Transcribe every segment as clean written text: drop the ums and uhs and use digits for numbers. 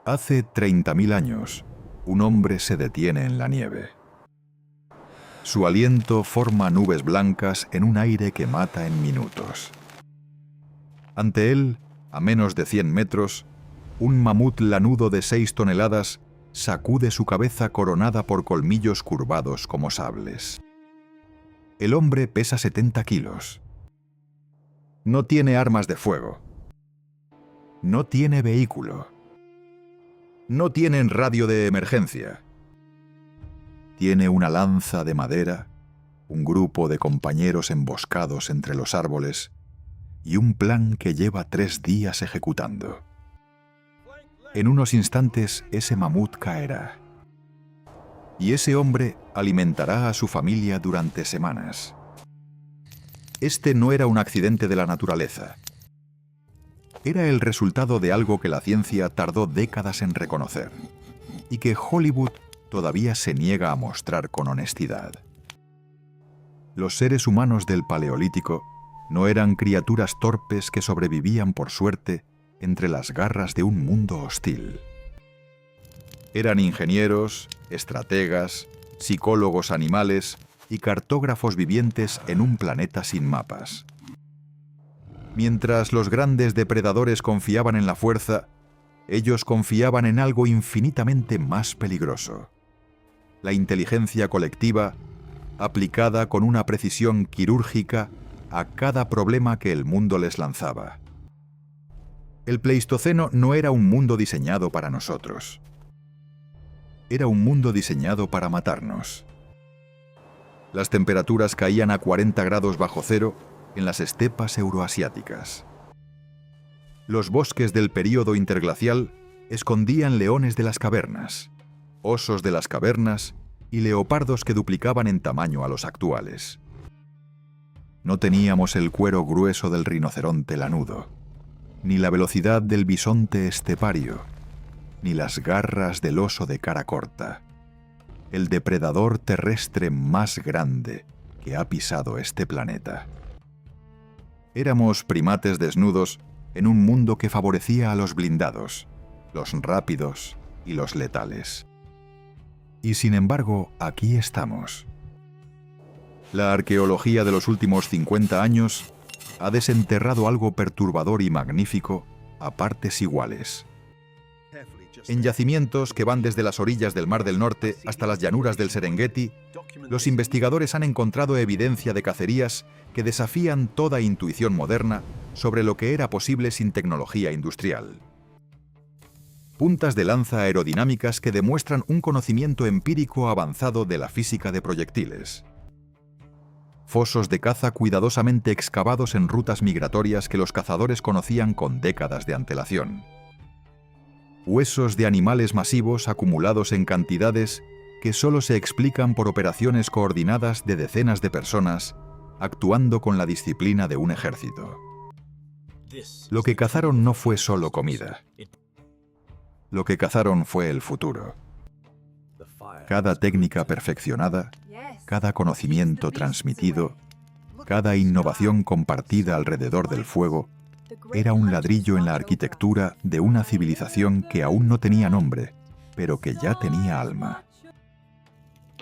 Hace 30.000 años, un hombre se detiene en la nieve. Su aliento forma nubes blancas en un aire que mata en minutos. Ante él, a menos de 100 metros, un mamut lanudo de 6 toneladas sacude su cabeza coronada por colmillos curvados como sables. El hombre pesa 70 kilos. No tiene armas de fuego. No tiene vehículo. No tiene radio de emergencia. Tiene una lanza de madera, un grupo de compañeros emboscados entre los árboles y un plan que lleva 3 días ejecutando. En unos instantes ese mamut caerá. Y ese hombre alimentará a su familia durante semanas. Este no era un accidente de la naturaleza. Era el resultado de algo que la ciencia tardó décadas en reconocer y que Hollywood todavía se niega a mostrar con honestidad. Los seres humanos del Paleolítico no eran criaturas torpes que sobrevivían por suerte entre las garras de un mundo hostil. Eran ingenieros, estrategas, psicólogos animales y cartógrafos vivientes en un planeta sin mapas. Mientras los grandes depredadores confiaban en la fuerza, ellos confiaban en algo infinitamente más peligroso: la inteligencia colectiva aplicada con una precisión quirúrgica a cada problema que el mundo les lanzaba. El Pleistoceno no era un mundo diseñado para nosotros. Era un mundo diseñado para matarnos. Las temperaturas caían a 40 grados bajo cero en las estepas euroasiáticas. Los bosques del período interglacial escondían leones de las cavernas, osos de las cavernas y leopardos que duplicaban en tamaño a los actuales. No teníamos el cuero grueso del rinoceronte lanudo, ni la velocidad del bisonte estepario, ni las garras del oso de cara corta, el depredador terrestre más grande que ha pisado este planeta. Éramos primates desnudos en un mundo que favorecía a los blindados, los rápidos y los letales. Y sin embargo, aquí estamos. La arqueología de los últimos 50 años ha desenterrado algo perturbador y magnífico a partes iguales. En yacimientos que van desde las orillas del Mar del Norte hasta las llanuras del Serengeti, los investigadores han encontrado evidencia de cacerías que desafían toda intuición moderna sobre lo que era posible sin tecnología industrial. Puntas de lanza aerodinámicas que demuestran un conocimiento empírico avanzado de la física de proyectiles. Fosos de caza cuidadosamente excavados en rutas migratorias que los cazadores conocían con décadas de antelación. Huesos de animales masivos acumulados en cantidades que solo se explican por operaciones coordinadas de decenas de personas actuando con la disciplina de un ejército. Lo que cazaron no fue solo comida. Lo que cazaron fue el futuro. Cada técnica perfeccionada, cada conocimiento transmitido, cada innovación compartida alrededor del fuego, era un ladrillo en la arquitectura de una civilización que aún no tenía nombre, pero que ya tenía alma.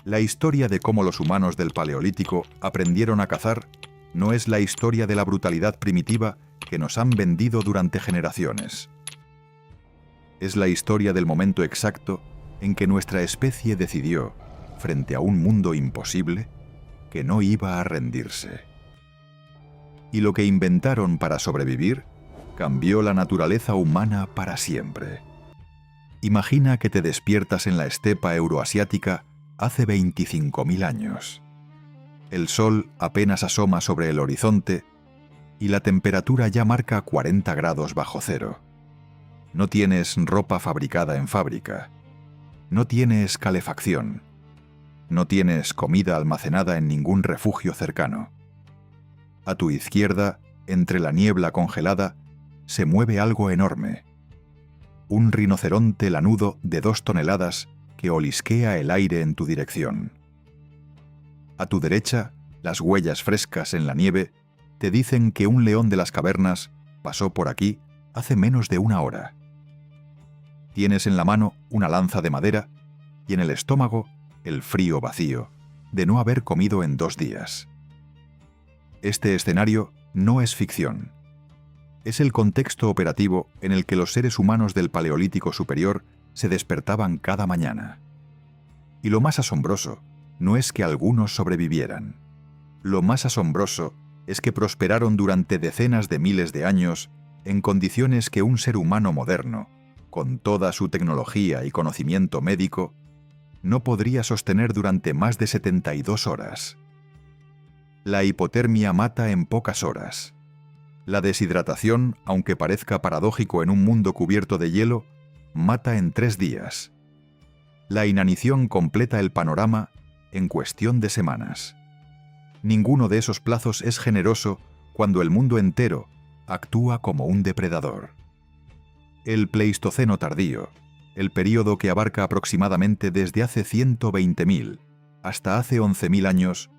La historia de cómo los humanos del Paleolítico aprendieron a cazar no es la historia de la brutalidad primitiva que nos han vendido durante generaciones. Es la historia del momento exacto en que nuestra especie decidió, frente a un mundo imposible, que no iba a rendirse. Y lo que inventaron para sobrevivir cambió la naturaleza humana para siempre. Imagina que te despiertas en la estepa euroasiática hace 25.000 años. El sol apenas asoma sobre el horizonte y la temperatura ya marca 40 grados bajo cero. No tienes ropa fabricada en fábrica. No tienes calefacción. No tienes comida almacenada en ningún refugio cercano. A tu izquierda, entre la niebla congelada, se mueve algo enorme. Un rinoceronte lanudo de 2 toneladas que olisquea el aire en tu dirección. A tu derecha, las huellas frescas en la nieve te dicen que un león de las cavernas pasó por aquí hace menos de 1 hora. Tienes en la mano una lanza de madera y en el estómago el frío vacío de no haber comido en 2 días. Este escenario no es ficción. Es el contexto operativo en el que los seres humanos del Paleolítico Superior se despertaban cada mañana. Y lo más asombroso no es que algunos sobrevivieran. Lo más asombroso es que prosperaron durante decenas de miles de años en condiciones que un ser humano moderno, con toda su tecnología y conocimiento médico, no podría sostener durante más de 72 horas. La hipotermia mata en pocas horas. La deshidratación, aunque parezca paradójico en un mundo cubierto de hielo, mata en 3 días. La inanición completa el panorama en cuestión de semanas. Ninguno de esos plazos es generoso cuando el mundo entero actúa como un depredador. El Pleistoceno tardío, el período que abarca aproximadamente desde hace 120.000 hasta hace 11.000 años,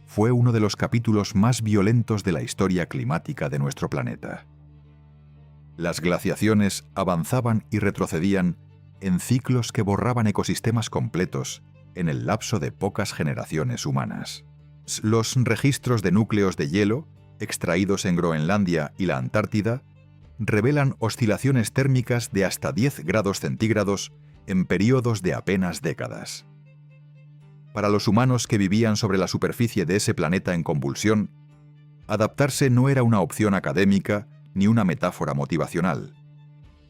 fue uno de los capítulos más violentos de la historia climática de nuestro planeta. Las glaciaciones avanzaban y retrocedían en ciclos que borraban ecosistemas completos en el lapso de pocas generaciones humanas. Los registros de núcleos de hielo, extraídos en Groenlandia y la Antártida, revelan oscilaciones térmicas de hasta 10 grados centígrados en períodos de apenas décadas. Para los humanos que vivían sobre la superficie de ese planeta en convulsión, adaptarse no era una opción académica ni una metáfora motivacional.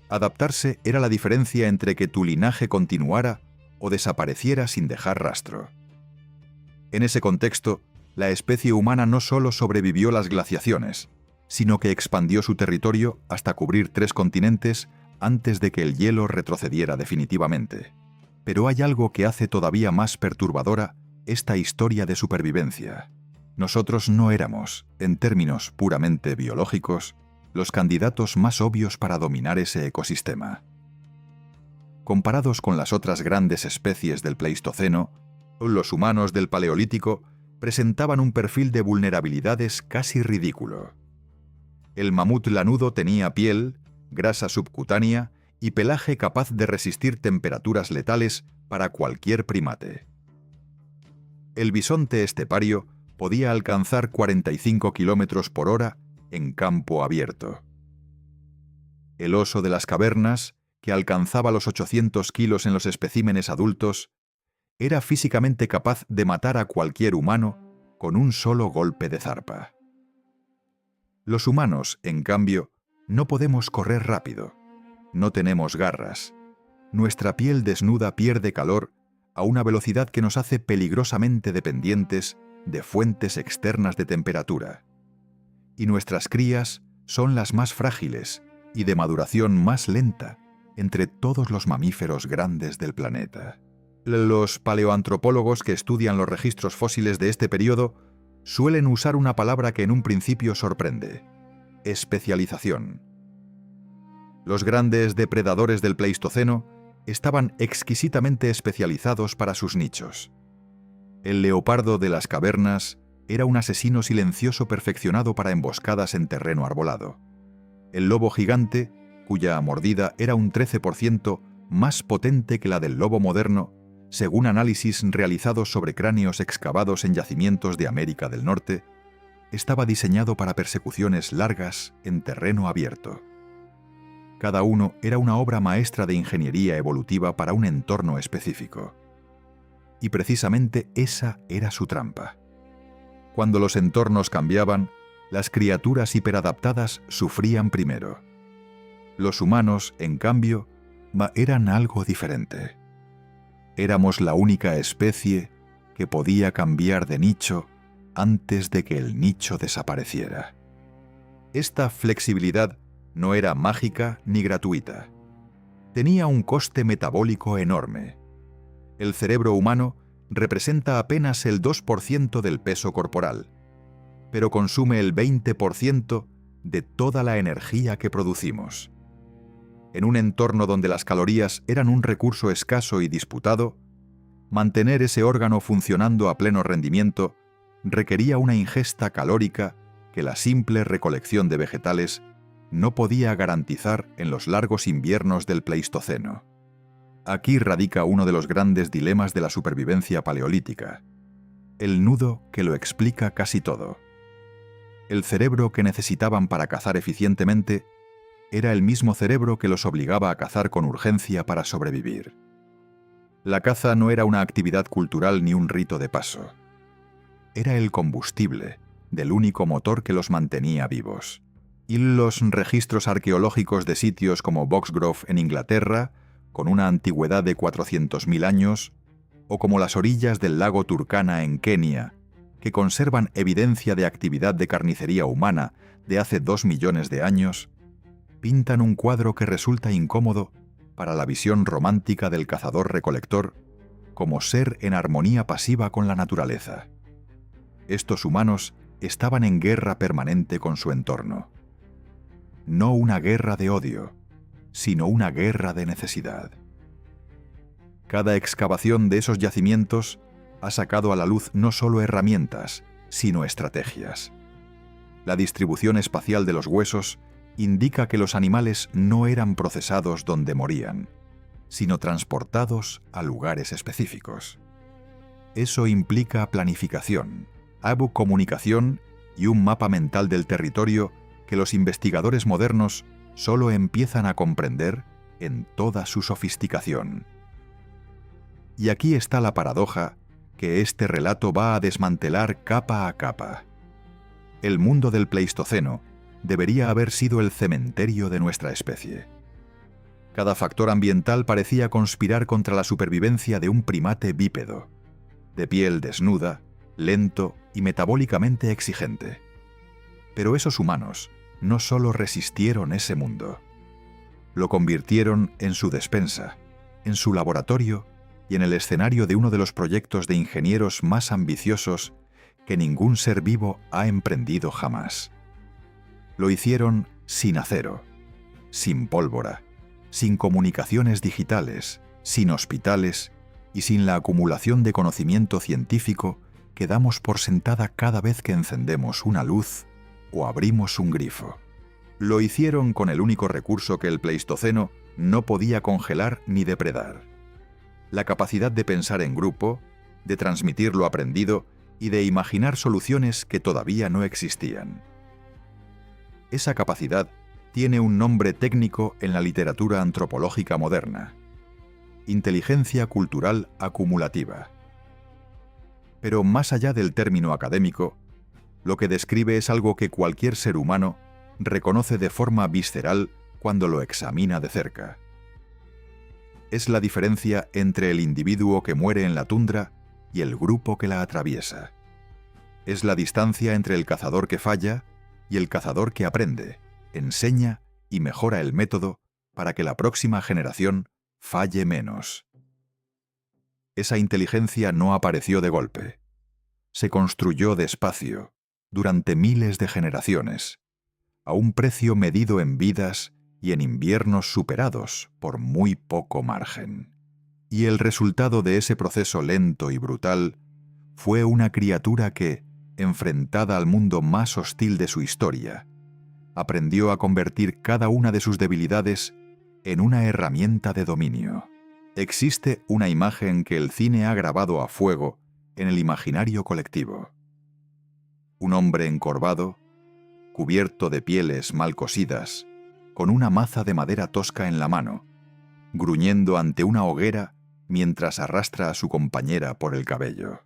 Adaptarse era la diferencia entre que tu linaje continuara o desapareciera sin dejar rastro. En ese contexto, la especie humana no solo sobrevivió las glaciaciones, sino que expandió su territorio hasta cubrir 3 continentes antes de que el hielo retrocediera definitivamente. Pero hay algo que hace todavía más perturbadora esta historia de supervivencia. Nosotros no éramos, en términos puramente biológicos, los candidatos más obvios para dominar ese ecosistema. Comparados con las otras grandes especies del Pleistoceno, los humanos del Paleolítico presentaban un perfil de vulnerabilidades casi ridículo. El mamut lanudo tenía piel, grasa subcutánea y pelaje capaz de resistir temperaturas letales para cualquier primate. El bisonte estepario podía alcanzar 45 km por hora en campo abierto. El oso de las cavernas, que alcanzaba los 800 kilos en los especímenes adultos, era físicamente capaz de matar a cualquier humano con un solo golpe de zarpa. Los humanos, en cambio, no podemos correr rápido. No tenemos garras. Nuestra piel desnuda pierde calor a una velocidad que nos hace peligrosamente dependientes de fuentes externas de temperatura. Y nuestras crías son las más frágiles y de maduración más lenta entre todos los mamíferos grandes del planeta. Los paleoantropólogos que estudian los registros fósiles de este periodo suelen usar una palabra que en un principio sorprende: especialización. Los grandes depredadores del Pleistoceno estaban exquisitamente especializados para sus nichos. El leopardo de las cavernas era un asesino silencioso perfeccionado para emboscadas en terreno arbolado. El lobo gigante, cuya mordida era un 13% más potente que la del lobo moderno, según análisis realizados sobre cráneos excavados en yacimientos de América del Norte, estaba diseñado para persecuciones largas en terreno abierto. Cada uno era una obra maestra de ingeniería evolutiva para un entorno específico. Y precisamente esa era su trampa. Cuando los entornos cambiaban, las criaturas hiperadaptadas sufrían primero. Los humanos, en cambio, eran algo diferente. Éramos la única especie que podía cambiar de nicho antes de que el nicho desapareciera. Esta flexibilidad no era mágica ni gratuita. Tenía un coste metabólico enorme. El cerebro humano representa apenas el 2% del peso corporal, pero consume el 20% de toda la energía que producimos. En un entorno donde las calorías eran un recurso escaso y disputado, mantener ese órgano funcionando a pleno rendimiento requería una ingesta calórica que la simple recolección de vegetales no podía garantizar en los largos inviernos del Pleistoceno. Aquí radica uno de los grandes dilemas de la supervivencia paleolítica, el nudo que lo explica casi todo. El cerebro que necesitaban para cazar eficientemente era el mismo cerebro que los obligaba a cazar con urgencia para sobrevivir. La caza no era una actividad cultural ni un rito de paso. Era el combustible del único motor que los mantenía vivos. Y los registros arqueológicos de sitios como Boxgrove en Inglaterra, con una antigüedad de 400.000 años, o como las orillas del lago Turkana en Kenia, que conservan evidencia de actividad de carnicería humana de hace 2 millones de años, pintan un cuadro que resulta incómodo para la visión romántica del cazador-recolector como ser en armonía pasiva con la naturaleza. Estos humanos estaban en guerra permanente con su entorno. No una guerra de odio, sino una guerra de necesidad. Cada excavación de esos yacimientos ha sacado a la luz no solo herramientas, sino estrategias. La distribución espacial de los huesos indica que los animales no eran procesados donde morían, sino transportados a lugares específicos. Eso implica planificación, comunicación y un mapa mental del territorio que los investigadores modernos solo empiezan a comprender en toda su sofisticación. Y aquí está la paradoja que este relato va a desmantelar capa a capa. El mundo del Pleistoceno debería haber sido el cementerio de nuestra especie. Cada factor ambiental parecía conspirar contra la supervivencia de un primate bípedo, de piel desnuda, lento y metabólicamente exigente. Pero esos humanos no solo resistieron ese mundo, lo convirtieron en su despensa, en su laboratorio y en el escenario de uno de los proyectos de ingenieros más ambiciosos que ningún ser vivo ha emprendido jamás. Lo hicieron sin acero, sin pólvora, sin comunicaciones digitales, sin hospitales y sin la acumulación de conocimiento científico que damos por sentada cada vez que encendemos una luz o abrimos un grifo. Lo hicieron con el único recurso que el Pleistoceno no podía congelar ni depredar: la capacidad de pensar en grupo, de transmitir lo aprendido y de imaginar soluciones que todavía no existían. Esa capacidad tiene un nombre técnico en la literatura antropológica moderna: inteligencia cultural acumulativa. Pero más allá del término académico, lo que describe es algo que cualquier ser humano reconoce de forma visceral cuando lo examina de cerca. Es la diferencia entre el individuo que muere en la tundra y el grupo que la atraviesa. Es la distancia entre el cazador que falla y el cazador que aprende, enseña y mejora el método para que la próxima generación falle menos. Esa inteligencia no apareció de golpe. Se construyó despacio, durante miles de generaciones, a un precio medido en vidas y en inviernos superados por muy poco margen. Y el resultado de ese proceso lento y brutal fue una criatura que, enfrentada al mundo más hostil de su historia, aprendió a convertir cada una de sus debilidades en una herramienta de dominio. Existe una imagen que el cine ha grabado a fuego en el imaginario colectivo. Un hombre encorvado, cubierto de pieles mal cosidas, con una maza de madera tosca en la mano, gruñendo ante una hoguera mientras arrastra a su compañera por el cabello.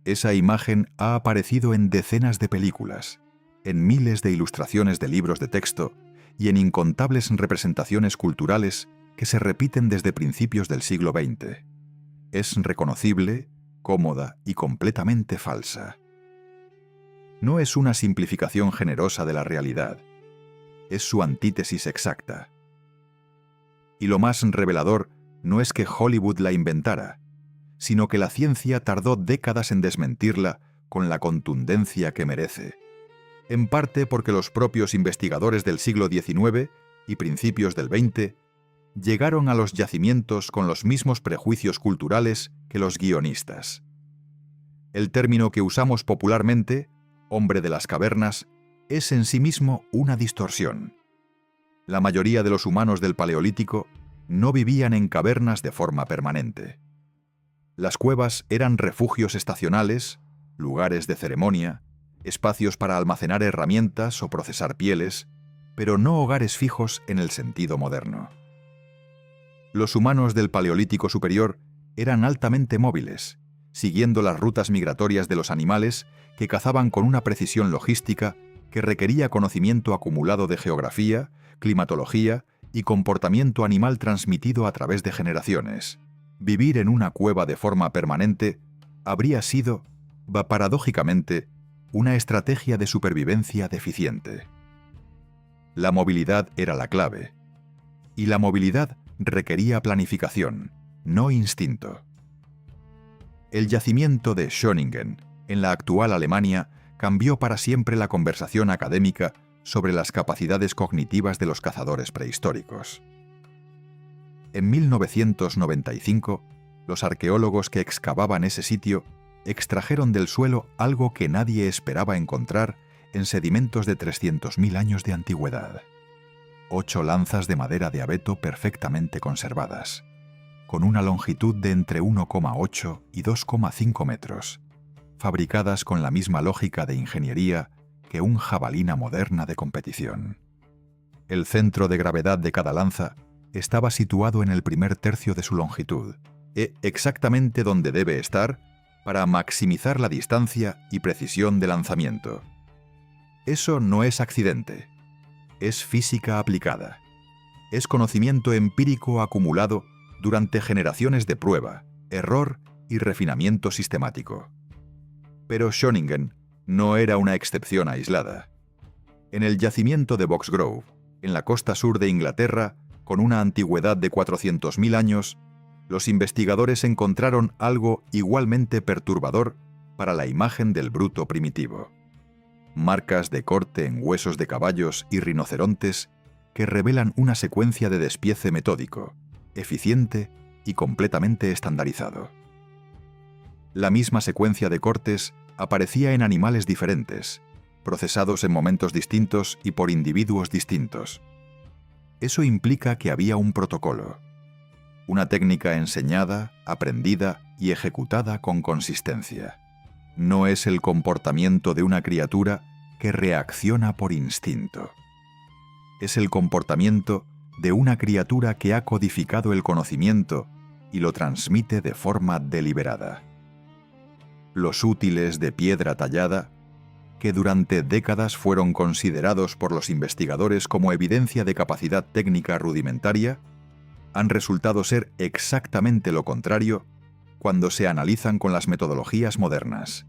Esa imagen ha aparecido en decenas de películas, en miles de ilustraciones de libros de texto y en incontables representaciones culturales que se repiten desde principios del siglo XX. Es reconocible, cómoda y completamente falsa. No es una simplificación generosa de la realidad, es su antítesis exacta. Y lo más revelador no es que Hollywood la inventara, sino que la ciencia tardó décadas en desmentirla con la contundencia que merece, en parte porque los propios investigadores del siglo XIX y principios del XX llegaron a los yacimientos con los mismos prejuicios culturales que los guionistas. El término que usamos popularmente, hombre de las cavernas, es en sí mismo una distorsión. La mayoría de los humanos del Paleolítico no vivían en cavernas de forma permanente. Las cuevas eran refugios estacionales, lugares de ceremonia, espacios para almacenar herramientas o procesar pieles, pero no hogares fijos en el sentido moderno. Los humanos del Paleolítico Superior eran altamente móviles, siguiendo las rutas migratorias de los animales que cazaban con una precisión logística que requería conocimiento acumulado de geografía, climatología y comportamiento animal transmitido a través de generaciones. Vivir en una cueva de forma permanente habría sido, paradójicamente, una estrategia de supervivencia deficiente. La movilidad era la clave, y la movilidad requería planificación, no instinto. El yacimiento de Schöningen, en la actual Alemania, cambió para siempre la conversación académica sobre las capacidades cognitivas de los cazadores prehistóricos. En 1995, los arqueólogos que excavaban ese sitio extrajeron del suelo algo que nadie esperaba encontrar en sedimentos de 300.000 años de antigüedad. 8 lanzas de madera de abeto perfectamente conservadas, con una longitud de entre 1,8 y 2,5 metros, fabricadas con la misma lógica de ingeniería que una jabalina moderna de competición. El centro de gravedad de cada lanza estaba situado en el primer tercio de su longitud, exactamente donde debe estar para maximizar la distancia y precisión de lanzamiento. Eso no es accidente, es física aplicada. Es conocimiento empírico acumulado durante generaciones de prueba, error y refinamiento sistemático. Pero Schöningen no era una excepción aislada. En el yacimiento de Boxgrove, en la costa sur de Inglaterra, con una antigüedad de 400.000 años, los investigadores encontraron algo igualmente perturbador para la imagen del bruto primitivo. Marcas de corte en huesos de caballos y rinocerontes que revelan una secuencia de despiece metódico, eficiente y completamente estandarizado. La misma secuencia de cortes aparecía en animales diferentes, procesados en momentos distintos y por individuos distintos. Eso implica que había un protocolo, una técnica enseñada, aprendida y ejecutada con consistencia. No es el comportamiento de una criatura que reacciona por instinto. Es el comportamiento de una criatura que ha codificado el conocimiento y lo transmite de forma deliberada. Los útiles de piedra tallada, que durante décadas fueron considerados por los investigadores como evidencia de capacidad técnica rudimentaria, han resultado ser exactamente lo contrario cuando se analizan con las metodologías modernas.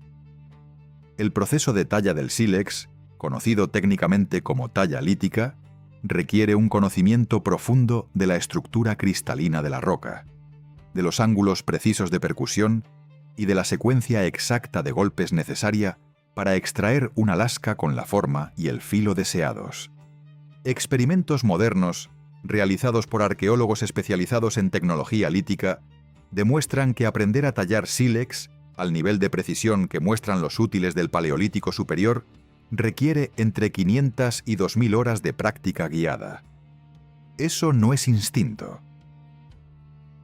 El proceso de talla del sílex, conocido técnicamente como talla lítica, requiere un conocimiento profundo de la estructura cristalina de la roca, de los ángulos precisos de percusión y de la secuencia exacta de golpes necesaria para extraer una lasca con la forma y el filo deseados. Experimentos modernos, realizados por arqueólogos especializados en tecnología lítica, demuestran que aprender a tallar sílex, al nivel de precisión que muestran los útiles del Paleolítico Superior, requiere entre 500 y 2.000 horas de práctica guiada. Eso no es instinto.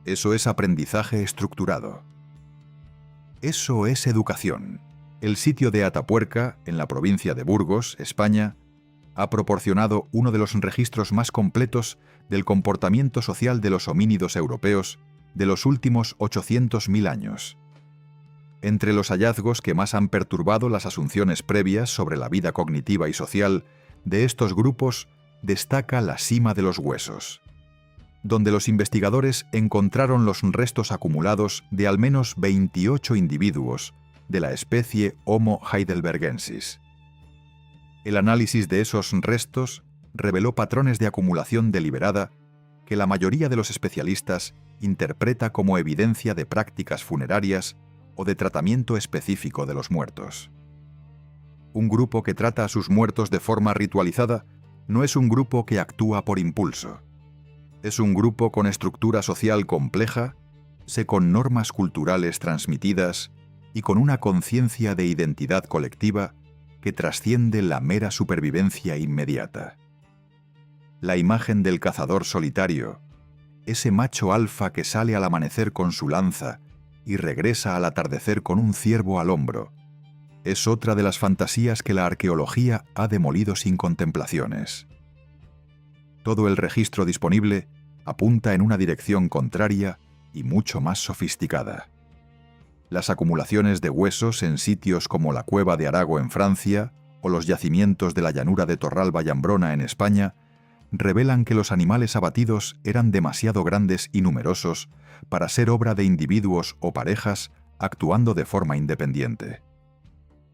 Eso es aprendizaje estructurado. Eso es educación. El sitio de Atapuerca, en la provincia de Burgos, España, ha proporcionado uno de los registros más completos del comportamiento social de los homínidos europeos de los últimos 800.000 años. Entre los hallazgos que más han perturbado las asunciones previas sobre la vida cognitiva y social de estos grupos destaca la sima de los huesos, donde los investigadores encontraron los restos acumulados de al menos 28 individuos de la especie Homo heidelbergensis. El análisis de esos restos reveló patrones de acumulación deliberada que la mayoría de los especialistas interpreta como evidencia de prácticas funerarias o de tratamiento específico de los muertos. Un grupo que trata a sus muertos de forma ritualizada no es un grupo que actúa por impulso. Es un grupo con estructura social compleja, con normas culturales transmitidas y con una conciencia de identidad colectiva que trasciende la mera supervivencia inmediata. La imagen del cazador solitario, ese macho alfa que sale al amanecer con su lanza y regresa al atardecer con un ciervo al hombro, es otra de las fantasías que la arqueología ha demolido sin contemplaciones. Todo el registro disponible apunta en una dirección contraria y mucho más sofisticada. Las acumulaciones de huesos en sitios como la Cueva de Arago en Francia o los yacimientos de la llanura de Torralba-Llambrona en España revelan que los animales abatidos eran demasiado grandes y numerosos para ser obra de individuos o parejas actuando de forma independiente.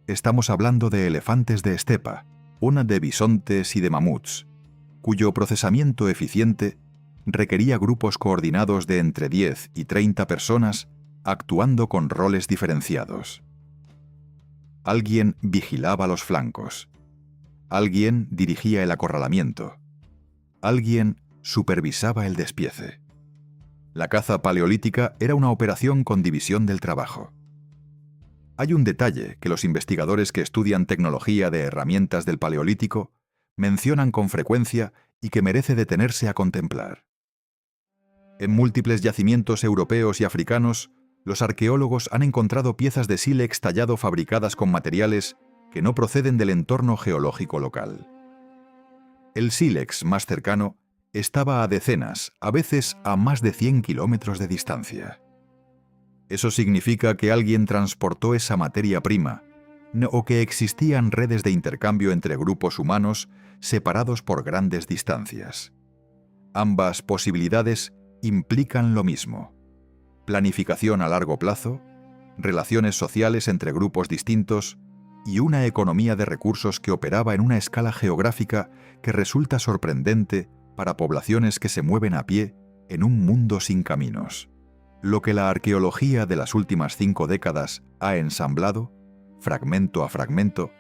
Estamos hablando de elefantes de estepa, una de bisontes y de mamuts, cuyo procesamiento eficiente requería grupos coordinados de entre 10 y 30 personas actuando con roles diferenciados. Alguien vigilaba los flancos. Alguien dirigía el acorralamiento. Alguien supervisaba el despiece. La caza paleolítica era una operación con división del trabajo. Hay un detalle que los investigadores que estudian tecnología de herramientas del Paleolítico mencionan con frecuencia y que merece detenerse a contemplar. En múltiples yacimientos europeos y africanos, los arqueólogos han encontrado piezas de sílex tallado fabricadas con materiales que no proceden del entorno geológico local. El sílex más cercano estaba a decenas, a veces a más de 100 kilómetros de distancia. Eso significa que alguien transportó esa materia prima, o que existían redes de intercambio entre grupos humanos separados por grandes distancias. Ambas posibilidades implican lo mismo: planificación a largo plazo, relaciones sociales entre grupos distintos y una economía de recursos que operaba en una escala geográfica que resulta sorprendente para poblaciones que se mueven a pie en un mundo sin caminos. Lo que la arqueología de las últimas 5 décadas ha ensamblado, fragmento a fragmento,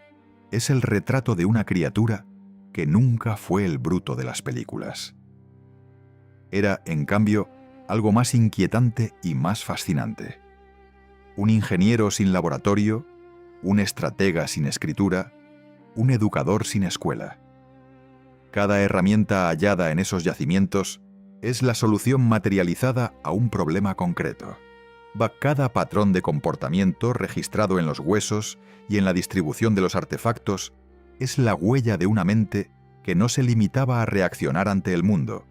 es el retrato de una criatura que nunca fue el bruto de las películas. Era, en cambio, algo más inquietante y más fascinante. Un ingeniero sin laboratorio, un estratega sin escritura, un educador sin escuela. Cada herramienta hallada en esos yacimientos es la solución materializada a un problema concreto. Cada patrón de comportamiento registrado en los huesos y en la distribución de los artefactos es la huella de una mente que no se limitaba a reaccionar ante el mundo,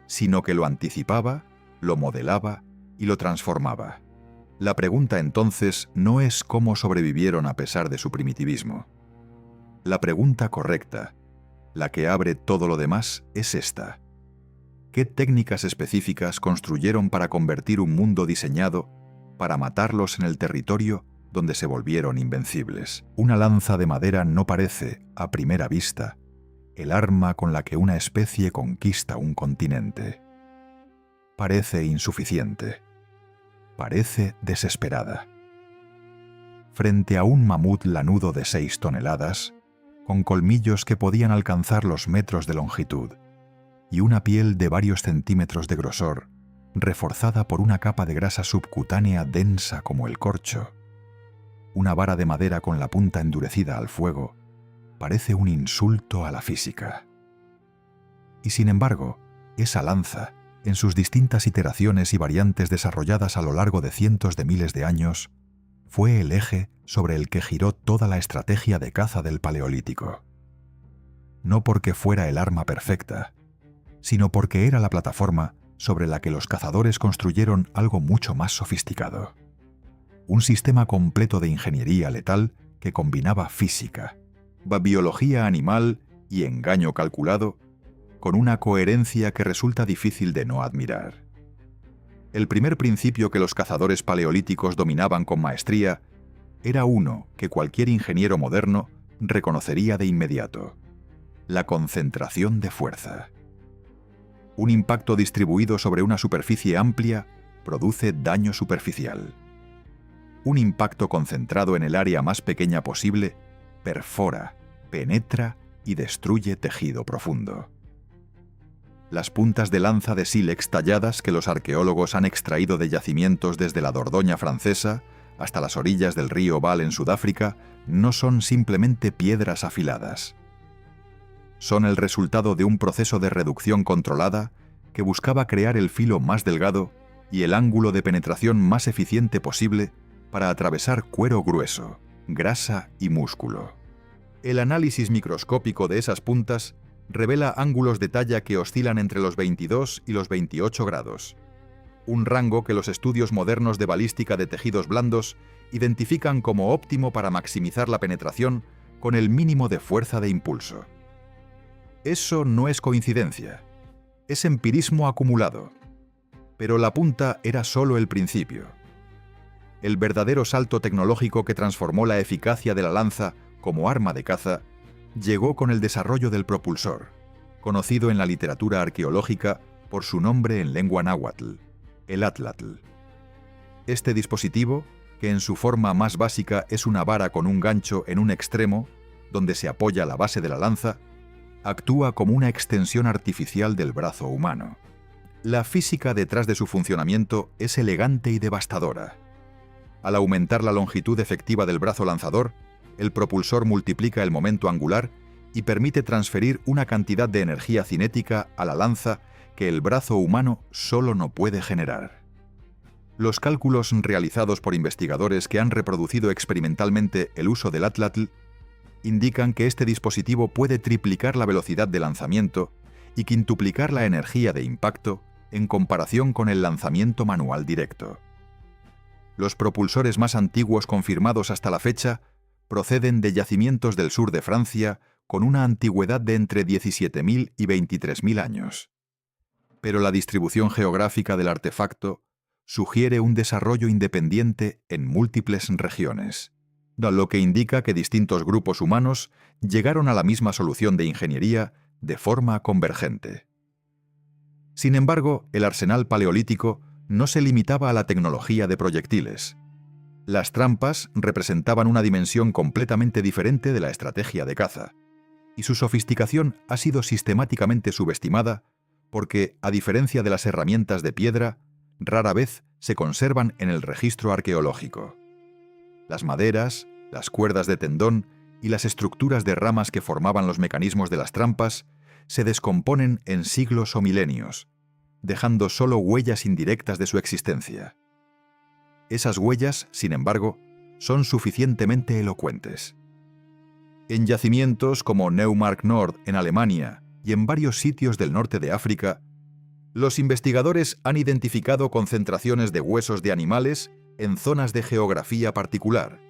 sino que lo anticipaba, lo modelaba y lo transformaba. La pregunta entonces no es cómo sobrevivieron a pesar de su primitivismo. La pregunta correcta, la que abre todo lo demás, es esta: ¿qué técnicas específicas construyeron para convertir un mundo diseñado para matarlos en el territorio donde se volvieron invencibles? Una lanza de madera no parece, a primera vista, el arma con la que una especie conquista un continente. Parece insuficiente. Parece desesperada. Frente a un mamut lanudo de 6 toneladas, con colmillos que podían alcanzar los metros de longitud, y una piel de varios centímetros de grosor, reforzada por una capa de grasa subcutánea densa como el corcho, una vara de madera con la punta endurecida al fuego, parece un insulto a la física. Y sin embargo, esa lanza, en sus distintas iteraciones y variantes desarrolladas a lo largo de cientos de miles de años, fue el eje sobre el que giró toda la estrategia de caza del Paleolítico. No porque fuera el arma perfecta, sino porque era la plataforma sobre la que los cazadores construyeron algo mucho más sofisticado. Un sistema completo de ingeniería letal que combinaba física, biología animal y engaño calculado con una coherencia que resulta difícil de no admirar. El primer principio que los cazadores paleolíticos dominaban con maestría era uno que cualquier ingeniero moderno reconocería de inmediato: la concentración de fuerza. Un impacto distribuido sobre una superficie amplia produce daño superficial. Un impacto concentrado en el área más pequeña posible perfora, penetra y destruye tejido profundo. Las puntas de lanza de sílex talladas que los arqueólogos han extraído de yacimientos desde la Dordoña francesa hasta las orillas del río Vaal en Sudáfrica no son simplemente piedras afiladas. Son el resultado de un proceso de reducción controlada que buscaba crear el filo más delgado y el ángulo de penetración más eficiente posible para atravesar cuero grueso, grasa y músculo. El análisis microscópico de esas puntas revela ángulos de talla que oscilan entre los 22 y los 28 grados, un rango que los estudios modernos de balística de tejidos blandos identifican como óptimo para maximizar la penetración con el mínimo de fuerza de impulso. Eso no es coincidencia, es empirismo acumulado. Pero la punta era solo el principio. El verdadero salto tecnológico que transformó la eficacia de la lanza como arma de caza llegó con el desarrollo del propulsor, conocido en la literatura arqueológica por su nombre en lengua náhuatl, el atlatl. Este dispositivo, que en su forma más básica es una vara con un gancho en un extremo, donde se apoya la base de la lanza, actúa como una extensión artificial del brazo humano. La física detrás de su funcionamiento es elegante y devastadora. Al aumentar la longitud efectiva del brazo lanzador, el propulsor multiplica el momento angular y permite transferir una cantidad de energía cinética a la lanza que el brazo humano solo no puede generar. Los cálculos realizados por investigadores que han reproducido experimentalmente el uso del atlatl indican que este dispositivo puede triplicar la velocidad de lanzamiento y quintuplicar la energía de impacto en comparación con el lanzamiento manual directo. Los propulsores más antiguos confirmados hasta la fecha proceden de yacimientos del sur de Francia con una antigüedad de entre 17.000 y 23.000 años. Pero la distribución geográfica del artefacto sugiere un desarrollo independiente en múltiples regiones, lo que indica que distintos grupos humanos llegaron a la misma solución de ingeniería de forma convergente. Sin embargo, el arsenal paleolítico no se limitaba a la tecnología de proyectiles. Las trampas representaban una dimensión completamente diferente de la estrategia de caza, y su sofisticación ha sido sistemáticamente subestimada porque, a diferencia de las herramientas de piedra, rara vez se conservan en el registro arqueológico. Las maderas, las cuerdas de tendón y las estructuras de ramas que formaban los mecanismos de las trampas se descomponen en siglos o milenios, dejando solo huellas indirectas de su existencia. Esas huellas, sin embargo, son suficientemente elocuentes. En yacimientos como Neumark Nord en Alemania y en varios sitios del norte de África, los investigadores han identificado concentraciones de huesos de animales en zonas de geografía particular,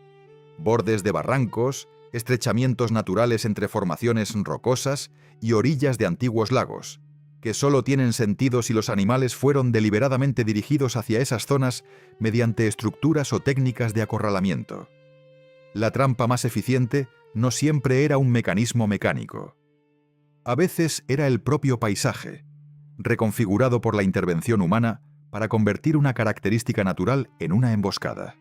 bordes de barrancos, estrechamientos naturales entre formaciones rocosas y orillas de antiguos lagos, que solo tienen sentido si los animales fueron deliberadamente dirigidos hacia esas zonas mediante estructuras o técnicas de acorralamiento. La trampa más eficiente no siempre era un mecanismo mecánico. A veces era el propio paisaje, reconfigurado por la intervención humana para convertir una característica natural en una emboscada.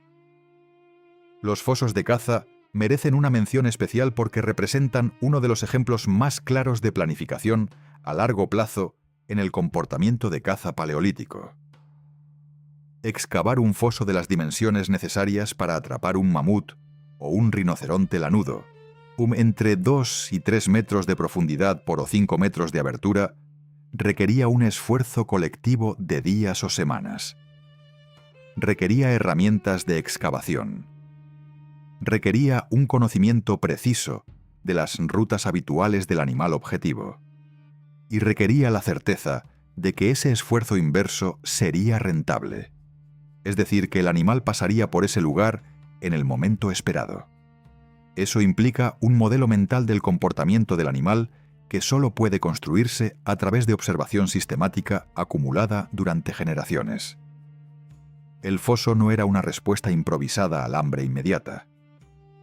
Los fosos de caza merecen una mención especial porque representan uno de los ejemplos más claros de planificación a largo plazo en el comportamiento de caza paleolítico. Excavar un foso de las dimensiones necesarias para atrapar un mamut o un rinoceronte lanudo, entre 2 y 3 metros de profundidad por 5 metros de abertura, requería un esfuerzo colectivo de días o semanas. Requería herramientas de excavación. Requería un conocimiento preciso de las rutas habituales del animal objetivo. Y requería la certeza de que ese esfuerzo inverso sería rentable. Es decir, que el animal pasaría por ese lugar en el momento esperado. Eso implica un modelo mental del comportamiento del animal que solo puede construirse a través de observación sistemática acumulada durante generaciones. El foso no era una respuesta improvisada al hambre inmediata.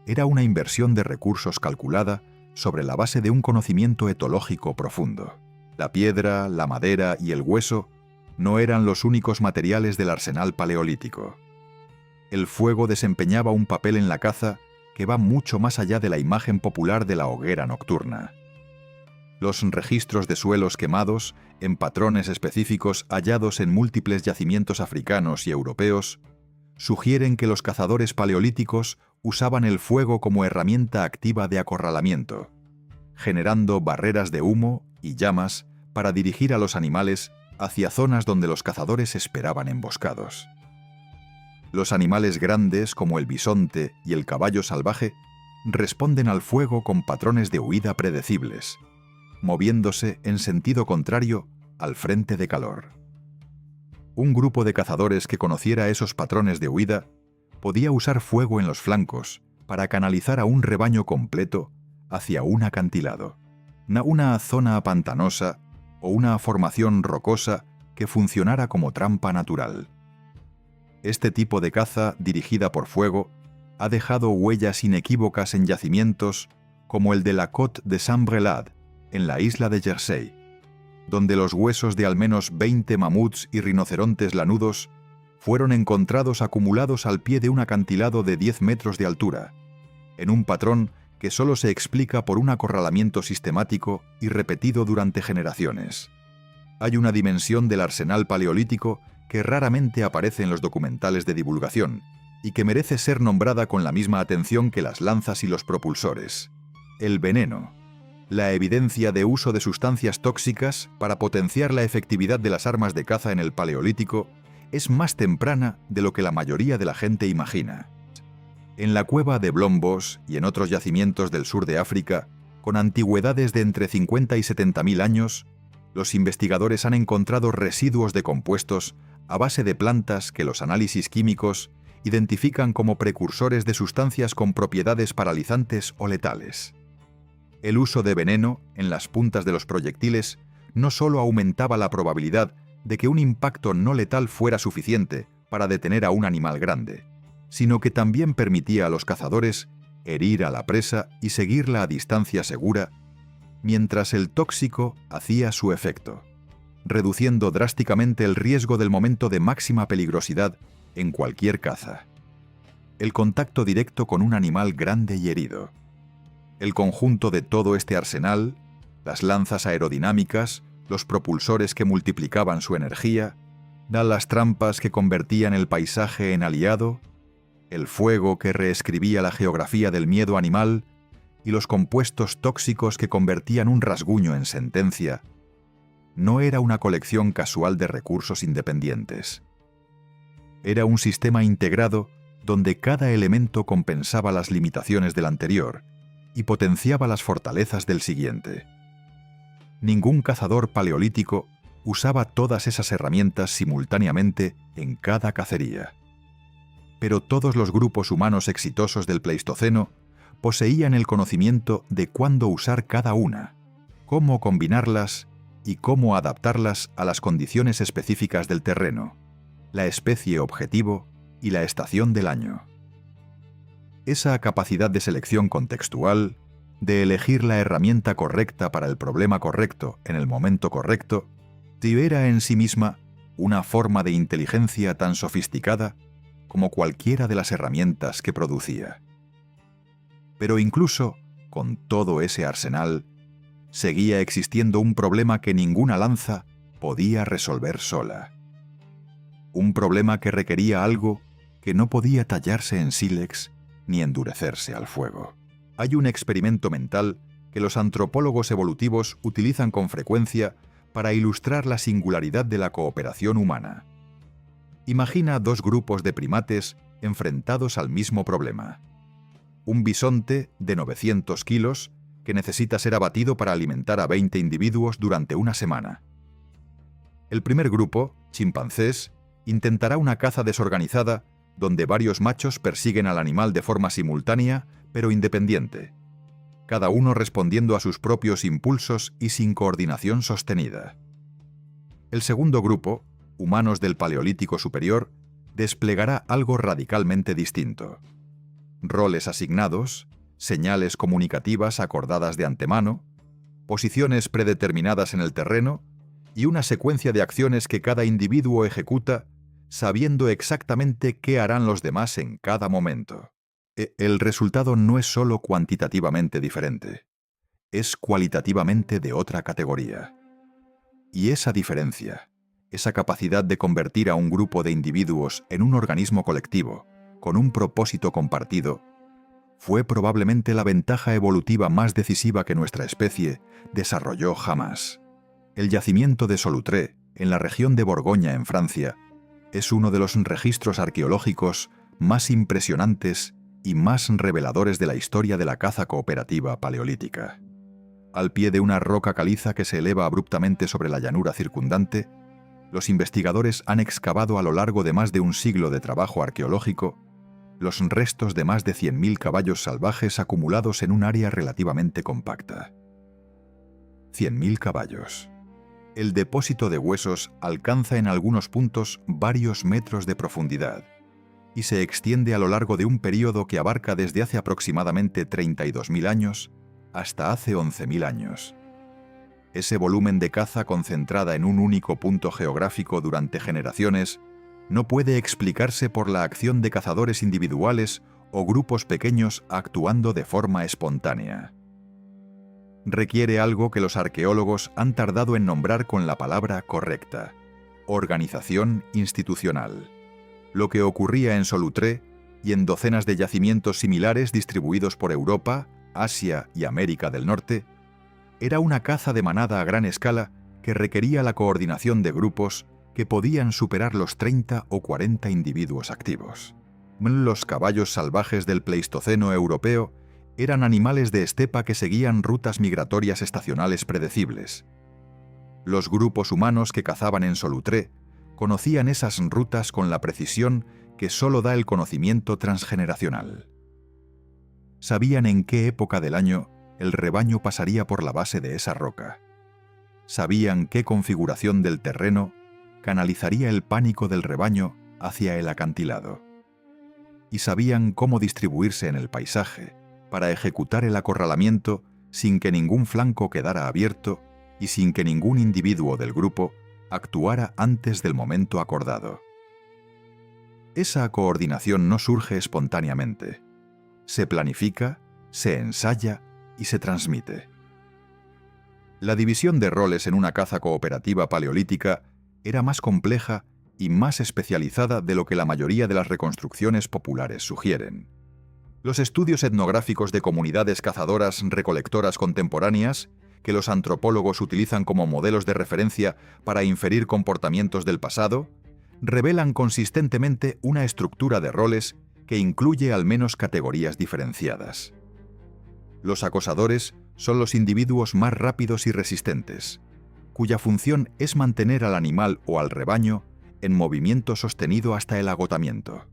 Era una inversión de recursos calculada sobre la base de un conocimiento etológico profundo. La piedra, la madera y el hueso no eran los únicos materiales del arsenal paleolítico. El fuego desempeñaba un papel en la caza que va mucho más allá de la imagen popular de la hoguera nocturna. Los registros de suelos quemados, en patrones específicos hallados en múltiples yacimientos africanos y europeos, sugieren que los cazadores paleolíticos usaban el fuego como herramienta activa de acorralamiento, generando barreras de humo y llamas para dirigir a los animales hacia zonas donde los cazadores esperaban emboscados. Los animales grandes, como el bisonte y el caballo salvaje, responden al fuego con patrones de huida predecibles, moviéndose en sentido contrario al frente de calor. Un grupo de cazadores que conociera esos patrones de huida podía usar fuego en los flancos para canalizar a un rebaño completo hacia un acantilado, una zona pantanosa o una formación rocosa que funcionara como trampa natural. Este tipo de caza dirigida por fuego ha dejado huellas inequívocas en yacimientos como el de la Côte de Saint-Brelade, en la isla de Jersey, donde los huesos de al menos 20 mamuts y rinocerontes lanudos fueron encontrados acumulados al pie de un acantilado de 10 metros de altura, en un patrón que solo se explica por un acorralamiento sistemático y repetido durante generaciones. Hay una dimensión del arsenal paleolítico que raramente aparece en los documentales de divulgación y que merece ser nombrada con la misma atención que las lanzas y los propulsores: el veneno. La evidencia de uso de sustancias tóxicas para potenciar la efectividad de las armas de caza en el Paleolítico es más temprana de lo que la mayoría de la gente imagina. En la cueva de Blombos y en otros yacimientos del sur de África, con antigüedades de entre 50 y 70.000 años, los investigadores han encontrado residuos de compuestos a base de plantas que los análisis químicos identifican como precursores de sustancias con propiedades paralizantes o letales. El uso de veneno en las puntas de los proyectiles no solo aumentaba la probabilidad de que un impacto no letal fuera suficiente para detener a un animal grande, sino que también permitía a los cazadores herir a la presa y seguirla a distancia segura, mientras el tóxico hacía su efecto, reduciendo drásticamente el riesgo del momento de máxima peligrosidad en cualquier caza: el contacto directo con un animal grande y herido. El conjunto de todo este arsenal, las lanzas aerodinámicas, los propulsores que multiplicaban su energía, las trampas que convertían el paisaje en aliado, el fuego que reescribía la geografía del miedo animal y los compuestos tóxicos que convertían un rasguño en sentencia, no era una colección casual de recursos independientes. Era un sistema integrado donde cada elemento compensaba las limitaciones del anterior y potenciaba las fortalezas del siguiente. Ningún cazador paleolítico usaba todas esas herramientas simultáneamente en cada cacería. Pero todos los grupos humanos exitosos del Pleistoceno poseían el conocimiento de cuándo usar cada una, cómo combinarlas y cómo adaptarlas a las condiciones específicas del terreno, la especie objetivo y la estación del año. Esa capacidad de selección contextual, de elegir la herramienta correcta para el problema correcto en el momento correcto, era en sí misma una forma de inteligencia tan sofisticada como cualquiera de las herramientas que producía. Pero incluso con todo ese arsenal, seguía existiendo un problema que ninguna lanza podía resolver sola. Un problema que requería algo que no podía tallarse en sílex ni endurecerse al fuego. Hay un experimento mental que los antropólogos evolutivos utilizan con frecuencia para ilustrar la singularidad de la cooperación humana. Imagina dos grupos de primates enfrentados al mismo problema. Un bisonte de 900 kilos que necesita ser abatido para alimentar a 20 individuos durante una semana. El primer grupo, chimpancés, intentará una caza desorganizada donde varios machos persiguen al animal de forma simultánea pero independiente, cada uno respondiendo a sus propios impulsos y sin coordinación sostenida. El segundo grupo, humanos del Paleolítico superior, desplegará algo radicalmente distinto. Roles asignados, señales comunicativas acordadas de antemano, posiciones predeterminadas en el terreno y una secuencia de acciones que cada individuo ejecuta sabiendo exactamente qué harán los demás en cada momento. El resultado no es solo cuantitativamente diferente, es cualitativamente de otra categoría. Y esa diferencia, esa capacidad de convertir a un grupo de individuos en un organismo colectivo, con un propósito compartido, fue probablemente la ventaja evolutiva más decisiva que nuestra especie desarrolló jamás. El yacimiento de Solutré, en la región de Borgoña, en Francia, es uno de los registros arqueológicos más impresionantes y más reveladores de la historia de la caza cooperativa paleolítica. Al pie de una roca caliza que se eleva abruptamente sobre la llanura circundante, los investigadores han excavado a lo largo de más de un siglo de trabajo arqueológico los restos de más de 100.000 caballos salvajes acumulados en un área relativamente compacta. 100.000 caballos. El depósito de huesos alcanza en algunos puntos varios metros de profundidad y se extiende a lo largo de un período que abarca desde hace aproximadamente 32.000 años hasta hace 11.000 años. Ese volumen de caza concentrada en un único punto geográfico durante generaciones no puede explicarse por la acción de cazadores individuales o grupos pequeños actuando de forma espontánea. Requiere algo que los arqueólogos han tardado en nombrar con la palabra correcta: organización institucional. Lo que ocurría en Solutré y en docenas de yacimientos similares distribuidos por Europa, Asia y América del Norte, era una caza de manada a gran escala que requería la coordinación de grupos que podían superar los 30 o 40 individuos activos. Los caballos salvajes del Pleistoceno europeo eran animales de estepa que seguían rutas migratorias estacionales predecibles. Los grupos humanos que cazaban en Solutré conocían esas rutas con la precisión que solo da el conocimiento transgeneracional. Sabían en qué época del año el rebaño pasaría por la base de esa roca. Sabían qué configuración del terreno canalizaría el pánico del rebaño hacia el acantilado. Y sabían cómo distribuirse en el paisaje para ejecutar el acorralamiento sin que ningún flanco quedara abierto y sin que ningún individuo del grupo actuara antes del momento acordado. Esa coordinación no surge espontáneamente. Se planifica, se ensaya y se transmite. La división de roles en una caza cooperativa paleolítica era más compleja y más especializada de lo que la mayoría de las reconstrucciones populares sugieren. Los estudios etnográficos de comunidades cazadoras-recolectoras contemporáneas, que los antropólogos utilizan como modelos de referencia para inferir comportamientos del pasado, revelan consistentemente una estructura de roles que incluye al menos categorías diferenciadas. Los acosadores son los individuos más rápidos y resistentes, cuya función es mantener al animal o al rebaño en movimiento sostenido hasta el agotamiento.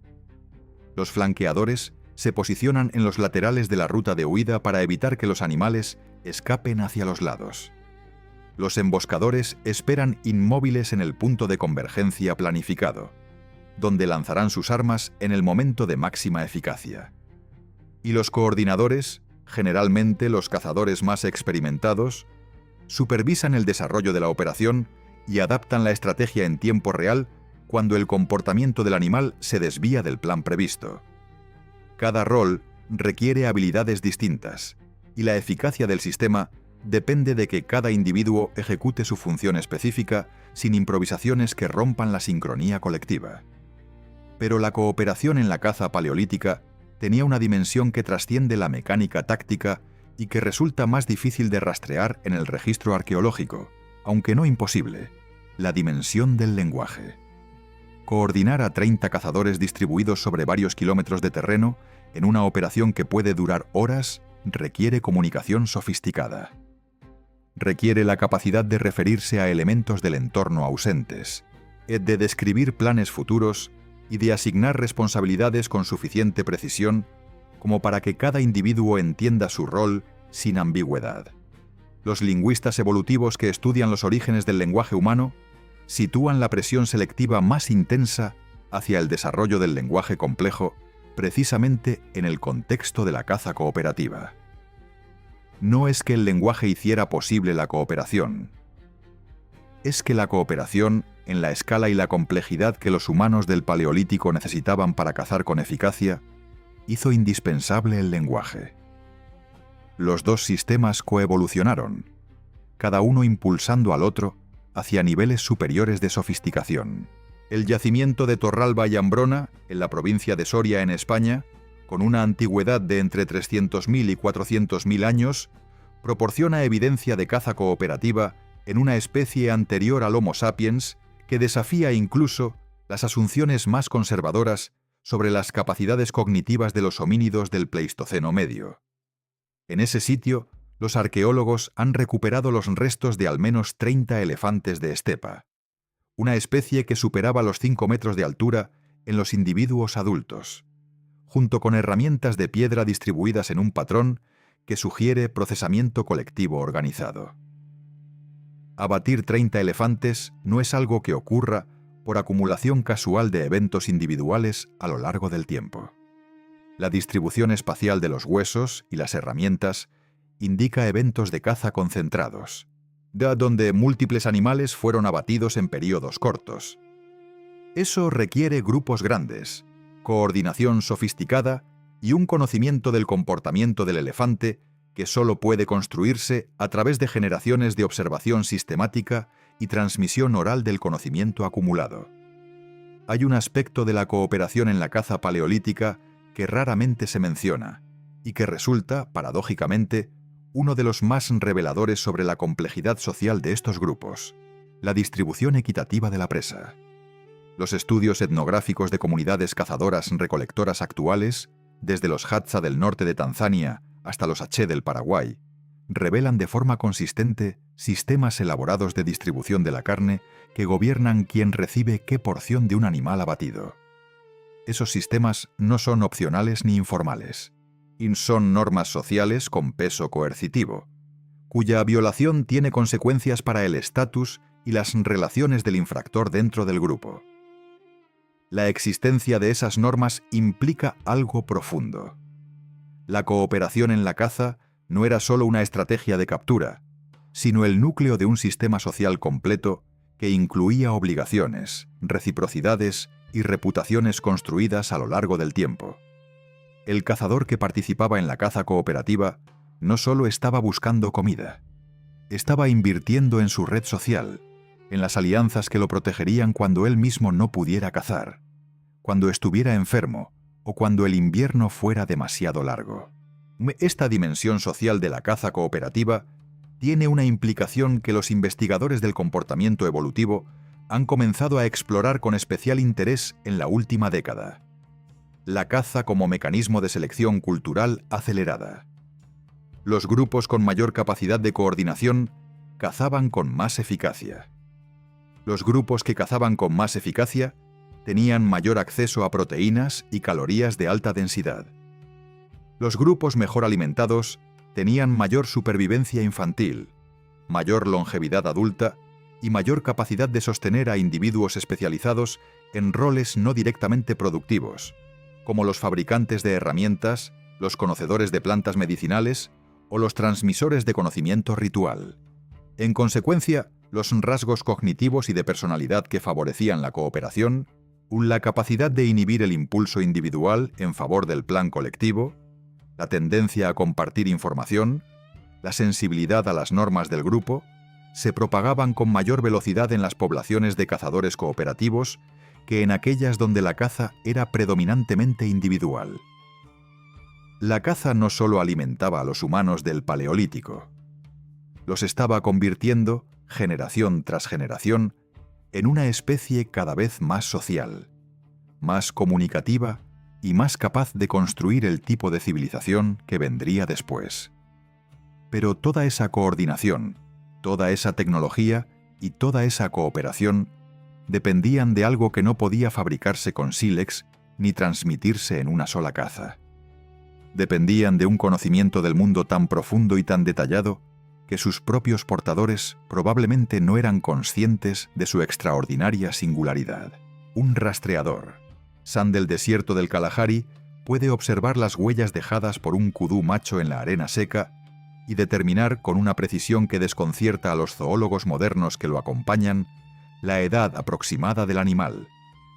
Los flanqueadores se posicionan en los laterales de la ruta de huida para evitar que los animales escapen hacia los lados. Los emboscadores esperan inmóviles en el punto de convergencia planificado, donde lanzarán sus armas en el momento de máxima eficacia. Y los coordinadores, generalmente los cazadores más experimentados, supervisan el desarrollo de la operación y adaptan la estrategia en tiempo real cuando el comportamiento del animal se desvía del plan previsto. Cada rol requiere habilidades distintas, y la eficacia del sistema depende de que cada individuo ejecute su función específica sin improvisaciones que rompan la sincronía colectiva. Pero la cooperación en la caza paleolítica tenía una dimensión que trasciende la mecánica táctica y que resulta más difícil de rastrear en el registro arqueológico, aunque no imposible: la dimensión del lenguaje. Coordinar a 30 cazadores distribuidos sobre varios kilómetros de terreno en una operación que puede durar horas requiere comunicación sofisticada. Requiere la capacidad de referirse a elementos del entorno ausentes, de describir planes futuros y de asignar responsabilidades con suficiente precisión como para que cada individuo entienda su rol sin ambigüedad. Los lingüistas evolutivos que estudian los orígenes del lenguaje humano sitúan la presión selectiva más intensa hacia el desarrollo del lenguaje complejo precisamente en el contexto de la caza cooperativa. No es que el lenguaje hiciera posible la cooperación. Es que la cooperación, en la escala y la complejidad que los humanos del Paleolítico necesitaban para cazar con eficacia, hizo indispensable el lenguaje. Los dos sistemas coevolucionaron, cada uno impulsando al otro hacia niveles superiores de sofisticación. El yacimiento de Torralba y Ambrona, en la provincia de Soria, en España, con una antigüedad de entre 300.000 y 400.000 años, proporciona evidencia de caza cooperativa en una especie anterior al Homo sapiens que desafía incluso las asunciones más conservadoras sobre las capacidades cognitivas de los homínidos del Pleistoceno medio. En ese sitio, los arqueólogos han recuperado los restos de al menos 30 elefantes de estepa, una especie que superaba los 5 metros de altura en los individuos adultos, junto con herramientas de piedra distribuidas en un patrón que sugiere procesamiento colectivo organizado. Abatir 30 elefantes no es algo que ocurra por acumulación casual de eventos individuales a lo largo del tiempo. La distribución espacial de los huesos y las herramientas indica eventos de caza concentrados, donde múltiples animales fueron abatidos en períodos cortos. Eso requiere grupos grandes, coordinación sofisticada y un conocimiento del comportamiento del elefante que solo puede construirse a través de generaciones de observación sistemática y transmisión oral del conocimiento acumulado. Hay un aspecto de la cooperación en la caza paleolítica que raramente se menciona y que resulta, paradójicamente, uno de los más reveladores sobre la complejidad social de estos grupos: la distribución equitativa de la presa. Los estudios etnográficos de comunidades cazadoras-recolectoras actuales, desde los Hadza del norte de Tanzania hasta los Aché del Paraguay, revelan de forma consistente sistemas elaborados de distribución de la carne que gobiernan quién recibe qué porción de un animal abatido. Esos sistemas no son opcionales ni informales, y son normas sociales con peso coercitivo, cuya violación tiene consecuencias para el estatus y las relaciones del infractor dentro del grupo. La existencia de esas normas implica algo profundo. La cooperación en la caza no era solo una estrategia de captura, sino el núcleo de un sistema social completo que incluía obligaciones, reciprocidades y reputaciones construidas a lo largo del tiempo. El cazador que participaba en la caza cooperativa no solo estaba buscando comida, estaba invirtiendo en su red social, en las alianzas que lo protegerían cuando él mismo no pudiera cazar, cuando estuviera enfermo o cuando el invierno fuera demasiado largo. Esta dimensión social de la caza cooperativa tiene una implicación que los investigadores del comportamiento evolutivo han comenzado a explorar con especial interés en la última década: la caza como mecanismo de selección cultural acelerada. Los grupos con mayor capacidad de coordinación cazaban con más eficacia. Los grupos que cazaban con más eficacia tenían mayor acceso a proteínas y calorías de alta densidad. Los grupos mejor alimentados tenían mayor supervivencia infantil, mayor longevidad adulta y mayor capacidad de sostener a individuos especializados en roles no directamente productivos, como los fabricantes de herramientas, los conocedores de plantas medicinales o los transmisores de conocimiento ritual. En consecuencia, los rasgos cognitivos y de personalidad que favorecían la cooperación, la capacidad de inhibir el impulso individual en favor del plan colectivo, la tendencia a compartir información, la sensibilidad a las normas del grupo, se propagaban con mayor velocidad en las poblaciones de cazadores cooperativos que en aquellas donde la caza era predominantemente individual. La caza no solo alimentaba a los humanos del Paleolítico, los estaba convirtiendo, generación tras generación, en una especie cada vez más social, más comunicativa y más capaz de construir el tipo de civilización que vendría después. Pero toda esa coordinación, toda esa tecnología y toda esa cooperación dependían de algo que no podía fabricarse con sílex ni transmitirse en una sola caza. Dependían de un conocimiento del mundo tan profundo y tan detallado que sus propios portadores probablemente no eran conscientes de su extraordinaria singularidad. Un rastreador, San del desierto del Kalahari, puede observar las huellas dejadas por un kudú macho en la arena seca y determinar con una precisión que desconcierta a los zoólogos modernos que lo acompañan la edad aproximada del animal,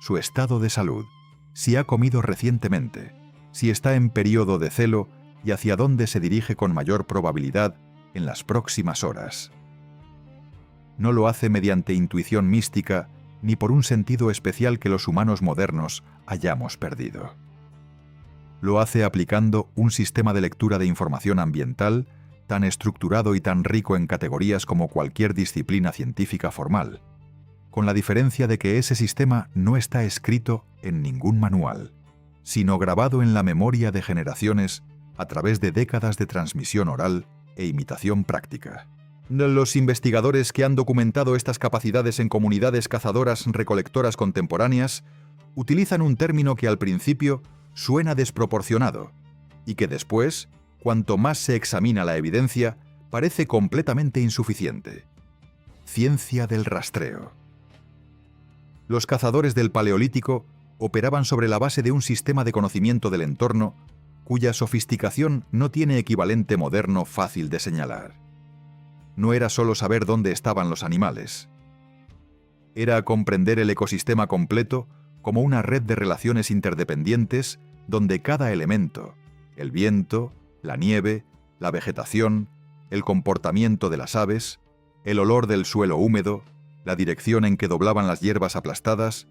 su estado de salud, si ha comido recientemente, si está en periodo de celo y hacia dónde se dirige con mayor probabilidad en las próximas horas. No lo hace mediante intuición mística ni por un sentido especial que los humanos modernos hayamos perdido. Lo hace aplicando un sistema de lectura de información ambiental tan estructurado y tan rico en categorías como cualquier disciplina científica formal, con la diferencia de que ese sistema no está escrito en ningún manual, sino grabado en la memoria de generaciones a través de décadas de transmisión oral e imitación práctica. Los investigadores que han documentado estas capacidades en comunidades cazadoras-recolectoras contemporáneas utilizan un término que al principio suena desproporcionado y que después, cuanto más se examina la evidencia, parece completamente insuficiente: ciencia del rastreo. Los cazadores del Paleolítico operaban sobre la base de un sistema de conocimiento del entorno cuya sofisticación no tiene equivalente moderno fácil de señalar. No era solo saber dónde estaban los animales. Era comprender el ecosistema completo como una red de relaciones interdependientes donde cada elemento, el viento, la nieve, la vegetación, el comportamiento de las aves, el olor del suelo húmedo, la dirección en que doblaban las hierbas aplastadas,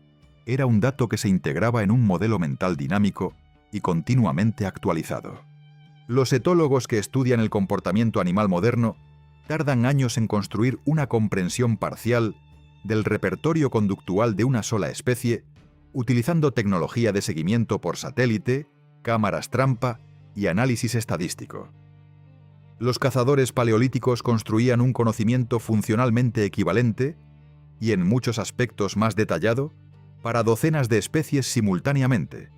era un dato que se integraba en un modelo mental dinámico y continuamente actualizado. Los etólogos que estudian el comportamiento animal moderno tardan años en construir una comprensión parcial del repertorio conductual de una sola especie, utilizando tecnología de seguimiento por satélite, cámaras trampa y análisis estadístico. Los cazadores paleolíticos construían un conocimiento funcionalmente equivalente y en muchos aspectos más detallado para docenas de especies simultáneamente,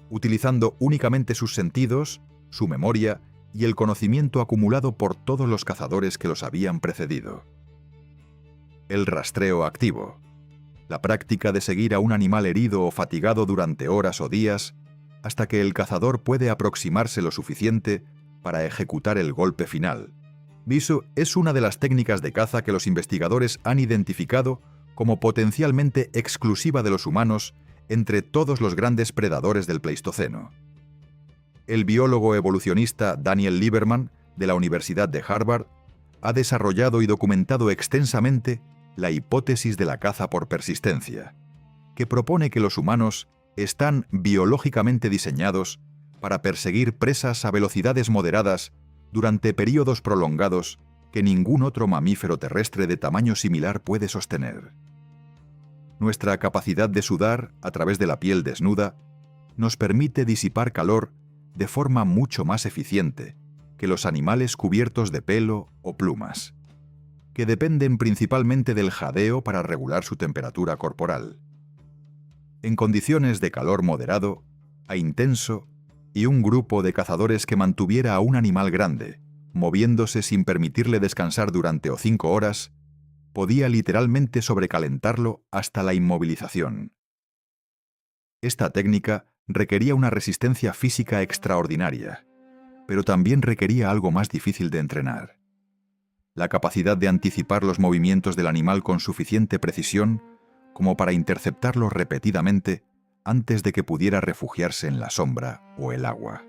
utilizando únicamente sus sentidos, su memoria y el conocimiento acumulado por todos los cazadores que los habían precedido. El rastreo activo, la práctica de seguir a un animal herido o fatigado durante horas o días hasta que el cazador puede aproximarse lo suficiente para ejecutar el golpe final. Es una de las técnicas de caza que los investigadores han identificado como potencialmente exclusiva de los humanos entre todos los grandes predadores del Pleistoceno. El biólogo evolucionista Daniel Lieberman, de la Universidad de Harvard, ha desarrollado y documentado extensamente la hipótesis de la caza por persistencia, que propone que los humanos están biológicamente diseñados para perseguir presas a velocidades moderadas durante períodos prolongados que ningún otro mamífero terrestre de tamaño similar puede sostener. Nuestra capacidad de sudar a través de la piel desnuda nos permite disipar calor de forma mucho más eficiente que los animales cubiertos de pelo o plumas, que dependen principalmente del jadeo para regular su temperatura corporal. En condiciones de calor moderado a intenso y un grupo de cazadores que mantuviera a un animal grande, moviéndose sin permitirle descansar durante 5 horas, podía literalmente sobrecalentarlo hasta la inmovilización. Esta técnica requería una resistencia física extraordinaria, pero también requería algo más difícil de entrenar: la capacidad de anticipar los movimientos del animal con suficiente precisión como para interceptarlos repetidamente antes de que pudiera refugiarse en la sombra o el agua.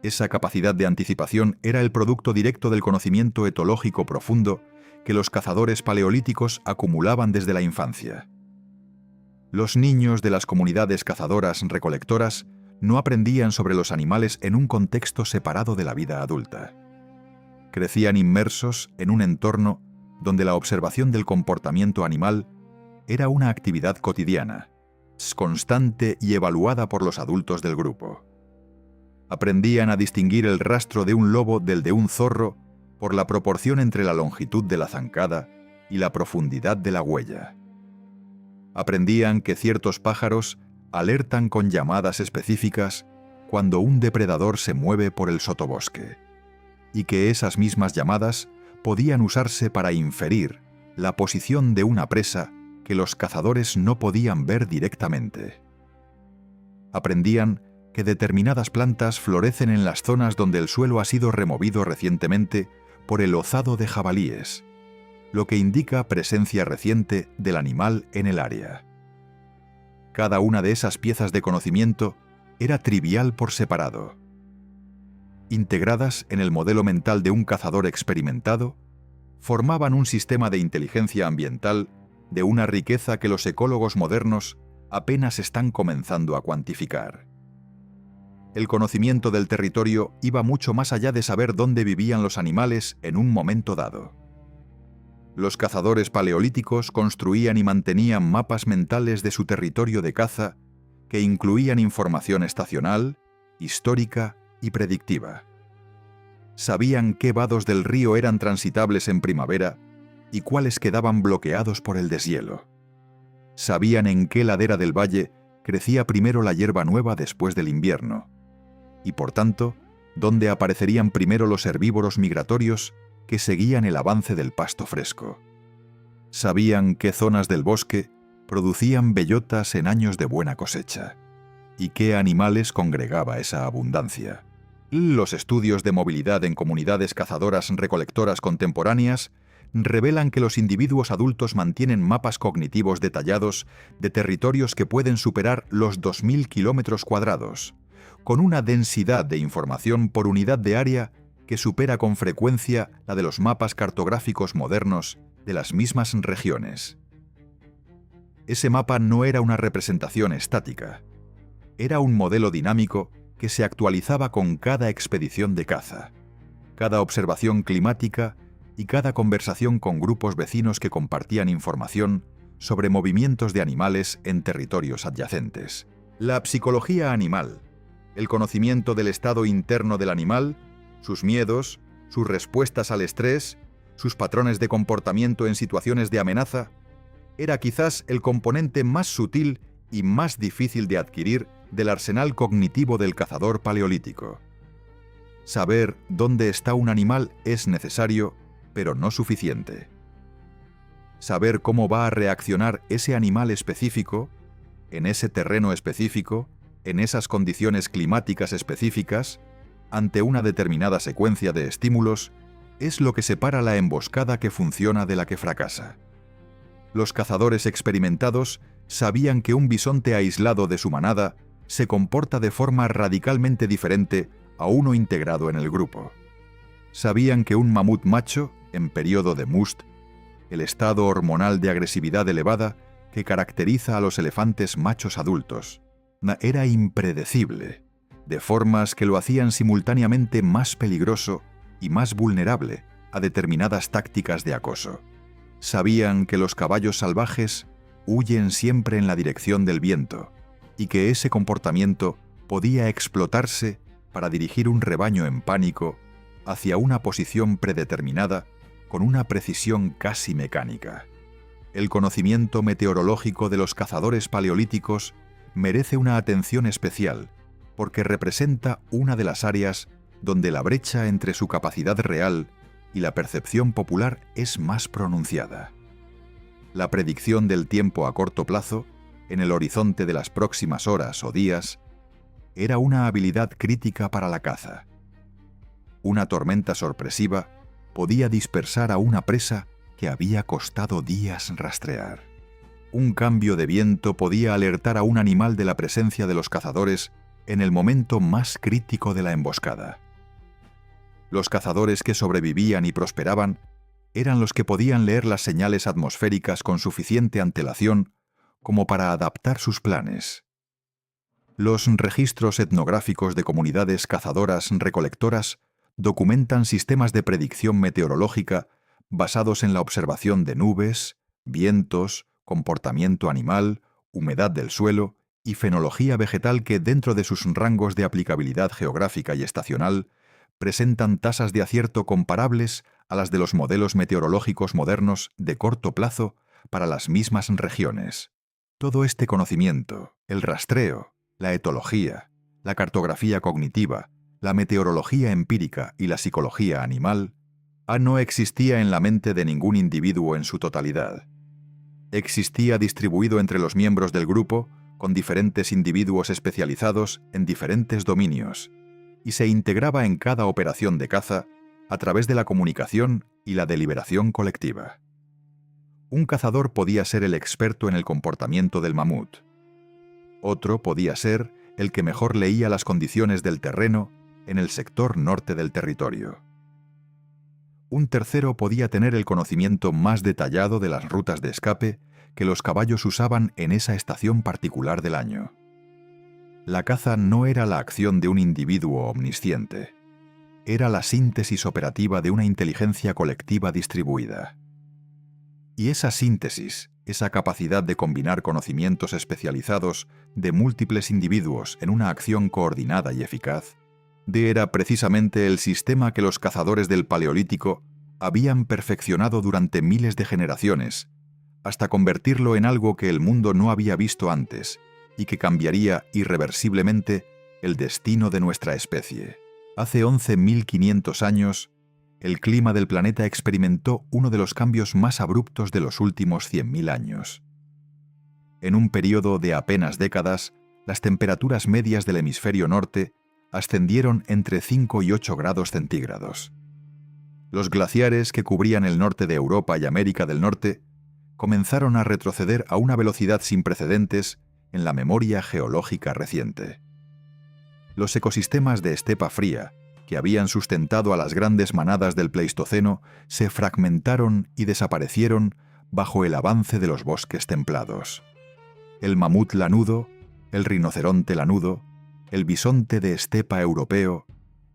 Esa capacidad de anticipación era el producto directo del conocimiento etológico profundo que los cazadores paleolíticos acumulaban desde la infancia. Los niños de las comunidades cazadoras-recolectoras no aprendían sobre los animales en un contexto separado de la vida adulta. Crecían inmersos en un entorno donde la observación del comportamiento animal era una actividad cotidiana, constante y evaluada por los adultos del grupo. Aprendían a distinguir el rastro de un lobo del de un zorro por la proporción entre la longitud de la zancada y la profundidad de la huella. Aprendían que ciertos pájaros alertan con llamadas específicas cuando un depredador se mueve por el sotobosque, y que esas mismas llamadas podían usarse para inferir la posición de una presa que los cazadores no podían ver directamente. Aprendían que determinadas plantas florecen en las zonas donde el suelo ha sido removido recientemente por el ozado de jabalíes, lo que indica presencia reciente del animal en el área. Cada una de esas piezas de conocimiento era trivial por separado. Integradas en el modelo mental de un cazador experimentado, formaban un sistema de inteligencia ambiental de una riqueza que los ecólogos modernos apenas están comenzando a cuantificar. El conocimiento del territorio iba mucho más allá de saber dónde vivían los animales en un momento dado. Los cazadores paleolíticos construían y mantenían mapas mentales de su territorio de caza que incluían información estacional, histórica y predictiva. Sabían qué vados del río eran transitables en primavera y cuáles quedaban bloqueados por el deshielo. Sabían en qué ladera del valle crecía primero la hierba nueva después del invierno, y por tanto, dónde aparecerían primero los herbívoros migratorios que seguían el avance del pasto fresco. Sabían qué zonas del bosque producían bellotas en años de buena cosecha, y qué animales congregaba esa abundancia. Los estudios de movilidad en comunidades cazadoras-recolectoras contemporáneas revelan que los individuos adultos mantienen mapas cognitivos detallados de territorios que pueden superar los 2000 kilómetros cuadrados, con una densidad de información por unidad de área que supera con frecuencia la de los mapas cartográficos modernos de las mismas regiones. Ese mapa no era una representación estática, era un modelo dinámico que se actualizaba con cada expedición de caza, cada observación climática y cada conversación con grupos vecinos que compartían información sobre movimientos de animales en territorios adyacentes. La psicología animal, el conocimiento del estado interno del animal, sus miedos, sus respuestas al estrés, sus patrones de comportamiento en situaciones de amenaza, era quizás el componente más sutil y más difícil de adquirir del arsenal cognitivo del cazador paleolítico. Saber dónde está un animal es necesario, pero no suficiente. Saber cómo va a reaccionar ese animal específico, en ese terreno específico, en esas condiciones climáticas específicas, ante una determinada secuencia de estímulos, es lo que separa la emboscada que funciona de la que fracasa. Los cazadores experimentados sabían que un bisonte aislado de su manada se comporta de forma radicalmente diferente a uno integrado en el grupo. Sabían que un mamut macho, en periodo de must, el estado hormonal de agresividad elevada que caracteriza a los elefantes machos adultos, era impredecible, de formas que lo hacían simultáneamente más peligroso y más vulnerable a determinadas tácticas de acoso. Sabían que los caballos salvajes huyen siempre en la dirección del viento y que ese comportamiento podía explotarse para dirigir un rebaño en pánico hacia una posición predeterminada con una precisión casi mecánica. El conocimiento meteorológico de los cazadores paleolíticos merece una atención especial porque representa una de las áreas donde la brecha entre su capacidad real y la percepción popular es más pronunciada. La predicción del tiempo a corto plazo, en el horizonte de las próximas horas o días, era una habilidad crítica para la caza. Una tormenta sorpresiva podía dispersar a una presa que había costado días rastrear. Un cambio de viento podía alertar a un animal de la presencia de los cazadores en el momento más crítico de la emboscada. Los cazadores que sobrevivían y prosperaban eran los que podían leer las señales atmosféricas con suficiente antelación como para adaptar sus planes. Los registros etnográficos de comunidades cazadoras-recolectoras documentan sistemas de predicción meteorológica basados en la observación de nubes, vientos, comportamiento animal, humedad del suelo y fenología vegetal que, dentro de sus rangos de aplicabilidad geográfica y estacional, presentan tasas de acierto comparables a las de los modelos meteorológicos modernos de corto plazo para las mismas regiones. Todo este conocimiento, el rastreo, la etología, la cartografía cognitiva, la meteorología empírica y la psicología animal, no existía en la mente de ningún individuo en su totalidad. Existía distribuido entre los miembros del grupo con diferentes individuos especializados en diferentes dominios, y se integraba en cada operación de caza a través de la comunicación y la deliberación colectiva. Un cazador podía ser el experto en el comportamiento del mamut. Otro podía ser el que mejor leía las condiciones del terreno en el sector norte del territorio. Un tercero podía tener el conocimiento más detallado de las rutas de escape que los caballos usaban en esa estación particular del año. La caza no era la acción de un individuo omnisciente. Era la síntesis operativa de una inteligencia colectiva distribuida. Y esa síntesis, esa capacidad de combinar conocimientos especializados de múltiples individuos en una acción coordinada y eficaz, era precisamente el sistema que los cazadores del Paleolítico habían perfeccionado durante miles de generaciones, hasta convertirlo en algo que el mundo no había visto antes y que cambiaría irreversiblemente el destino de nuestra especie. Hace 11.500 años, el clima del planeta experimentó uno de los cambios más abruptos de los últimos 100.000 años. En un periodo de apenas décadas, las temperaturas medias del hemisferio norte ascendieron entre 5 y 8 grados centígrados. Los glaciares que cubrían el norte de Europa y América del Norte comenzaron a retroceder a una velocidad sin precedentes en la memoria geológica reciente. Los ecosistemas de estepa fría, que habían sustentado a las grandes manadas del Pleistoceno, se fragmentaron y desaparecieron bajo el avance de los bosques templados. El mamut lanudo, el rinoceronte lanudo, el bisonte de estepa europeo,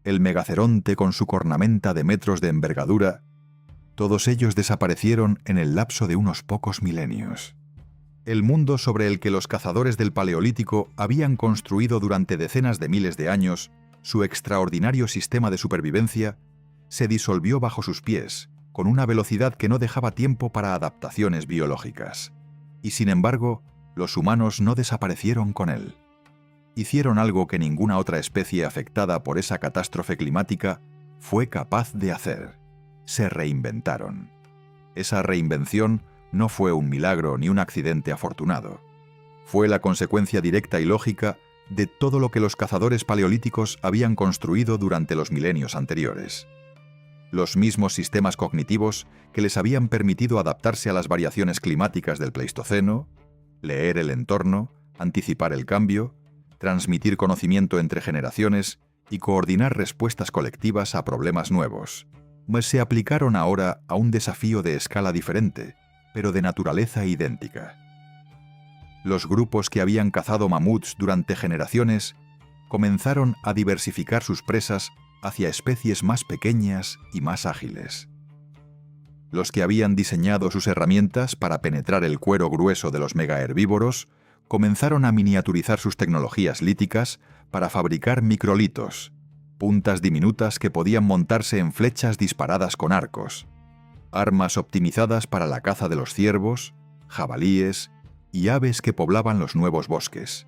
el megaceronte con su cornamenta de metros de envergadura, todos ellos desaparecieron en el lapso de unos pocos milenios. El mundo sobre el que los cazadores del Paleolítico habían construido durante decenas de miles de años su extraordinario sistema de supervivencia se disolvió bajo sus pies con una velocidad que no dejaba tiempo para adaptaciones biológicas. Y sin embargo, los humanos no desaparecieron con él. Hicieron algo que ninguna otra especie afectada por esa catástrofe climática fue capaz de hacer. Se reinventaron. Esa reinvención no fue un milagro ni un accidente afortunado. Fue la consecuencia directa y lógica de todo lo que los cazadores paleolíticos habían construido durante los milenios anteriores. Los mismos sistemas cognitivos que les habían permitido adaptarse a las variaciones climáticas del Pleistoceno, leer el entorno, anticipar el cambio, transmitir conocimiento entre generaciones y coordinar respuestas colectivas a problemas nuevos, se aplicaron ahora a un desafío de escala diferente, pero de naturaleza idéntica. Los grupos que habían cazado mamuts durante generaciones comenzaron a diversificar sus presas hacia especies más pequeñas y más ágiles. Los que habían diseñado sus herramientas para penetrar el cuero grueso de los megaherbívoros comenzaron a miniaturizar sus tecnologías líticas para fabricar microlitos, puntas diminutas que podían montarse en flechas disparadas con arcos, armas optimizadas para la caza de los ciervos, jabalíes y aves que poblaban los nuevos bosques.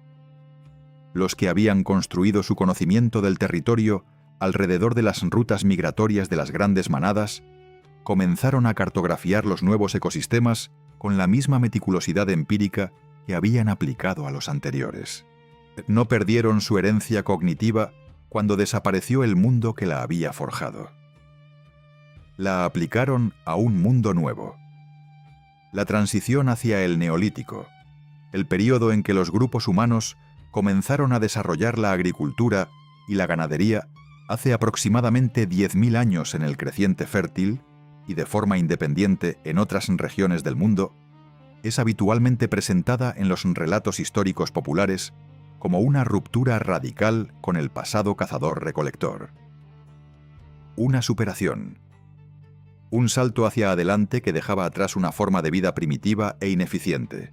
Los que habían construido su conocimiento del territorio alrededor de las rutas migratorias de las grandes manadas comenzaron a cartografiar los nuevos ecosistemas con la misma meticulosidad empírica que habían aplicado a los anteriores. No perdieron su herencia cognitiva cuando desapareció el mundo que la había forjado. La aplicaron a un mundo nuevo. La transición hacia el Neolítico, el período en que los grupos humanos comenzaron a desarrollar la agricultura y la ganadería hace aproximadamente 10.000 años en el creciente fértil y de forma independiente en otras regiones del mundo, es habitualmente presentada en los relatos históricos populares como una ruptura radical con el pasado cazador-recolector. Una superación. Un salto hacia adelante que dejaba atrás una forma de vida primitiva e ineficiente.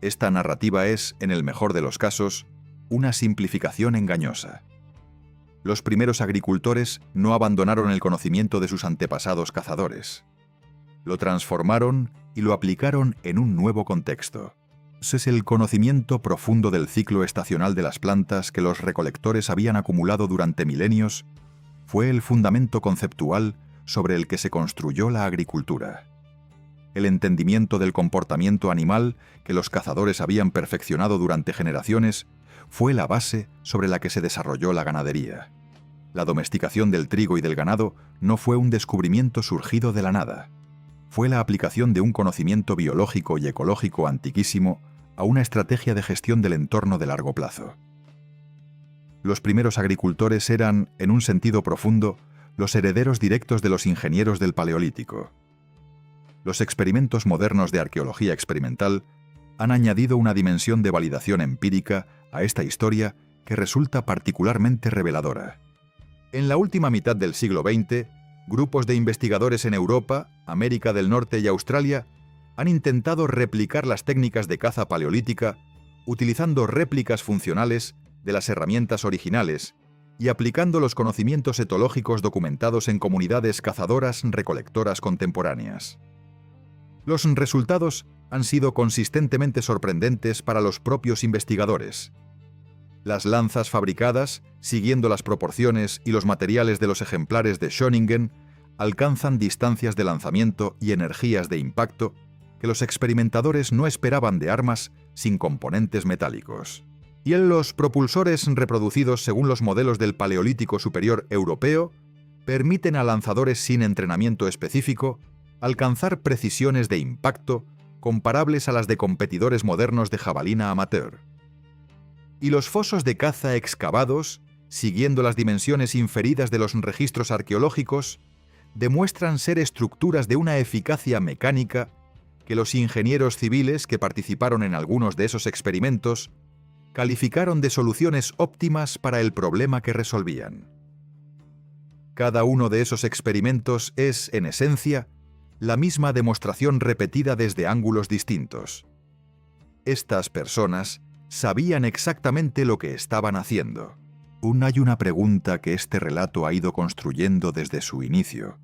Esta narrativa es, en el mejor de los casos, una simplificación engañosa. Los primeros agricultores no abandonaron el conocimiento de sus antepasados cazadores. Lo transformaron y lo aplicaron en un nuevo contexto. Es el conocimiento profundo del ciclo estacional de las plantas que los recolectores habían acumulado durante milenios fue el fundamento conceptual sobre el que se construyó la agricultura. El entendimiento del comportamiento animal que los cazadores habían perfeccionado durante generaciones fue la base sobre la que se desarrolló la ganadería. La domesticación del trigo y del ganado no fue un descubrimiento surgido de la nada. Fue la aplicación de un conocimiento biológico y ecológico antiquísimo a una estrategia de gestión del entorno de largo plazo. Los primeros agricultores eran, en un sentido profundo, los herederos directos de los ingenieros del Paleolítico. Los experimentos modernos de arqueología experimental han añadido una dimensión de validación empírica a esta historia que resulta particularmente reveladora. En la última mitad del siglo XX, grupos de investigadores en Europa, América del Norte y Australia han intentado replicar las técnicas de caza paleolítica utilizando réplicas funcionales de las herramientas originales y aplicando los conocimientos etológicos documentados en comunidades cazadoras-recolectoras contemporáneas. Los resultados han sido consistentemente sorprendentes para los propios investigadores. Las lanzas fabricadas, siguiendo las proporciones y los materiales de los ejemplares de Schöningen, alcanzan distancias de lanzamiento y energías de impacto que los experimentadores no esperaban de armas sin componentes metálicos. Y en los propulsores reproducidos según los modelos del Paleolítico Superior Europeo, permiten a lanzadores sin entrenamiento específico alcanzar precisiones de impacto comparables a las de competidores modernos de jabalina amateur. Y los fosos de caza excavados, siguiendo las dimensiones inferidas de los registros arqueológicos, demuestran ser estructuras de una eficacia mecánica que los ingenieros civiles que participaron en algunos de esos experimentos calificaron de soluciones óptimas para el problema que resolvían. Cada uno de esos experimentos es, en esencia, la misma demostración repetida desde ángulos distintos. Estas personas sabían exactamente lo que estaban haciendo. Hay una pregunta que este relato ha ido construyendo desde su inicio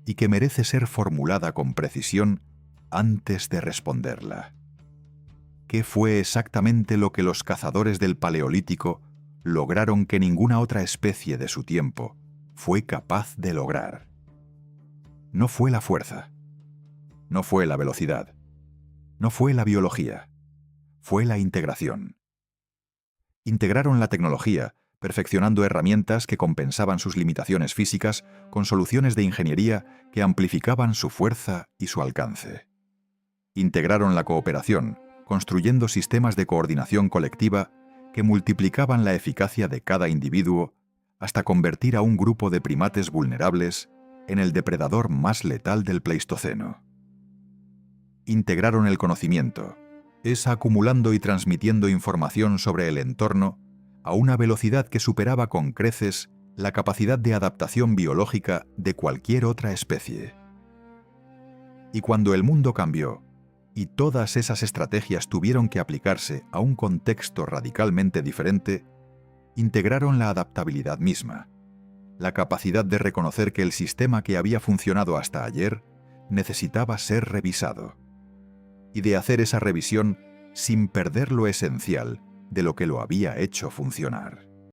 y que merece ser formulada con precisión antes de responderla. ¿Qué fue exactamente lo que los cazadores del Paleolítico lograron que ninguna otra especie de su tiempo fue capaz de lograr? No fue la fuerza, no fue la velocidad, no fue la biología, fue la integración. Integraron la tecnología, perfeccionando herramientas que compensaban sus limitaciones físicas con soluciones de ingeniería que amplificaban su fuerza y su alcance. Integraron la cooperación, construyendo sistemas de coordinación colectiva que multiplicaban la eficacia de cada individuo hasta convertir a un grupo de primates vulnerables en el depredador más letal del Pleistoceno. Integraron el conocimiento, acumulando y transmitiendo información sobre el entorno a una velocidad que superaba con creces la capacidad de adaptación biológica de cualquier otra especie. Y cuando el mundo cambió, y todas esas estrategias tuvieron que aplicarse a un contexto radicalmente diferente, integraron la adaptabilidad misma, la capacidad de reconocer que el sistema que había funcionado hasta ayer necesitaba ser revisado, y de hacer esa revisión sin perder lo esencial de lo que lo había hecho funcionar.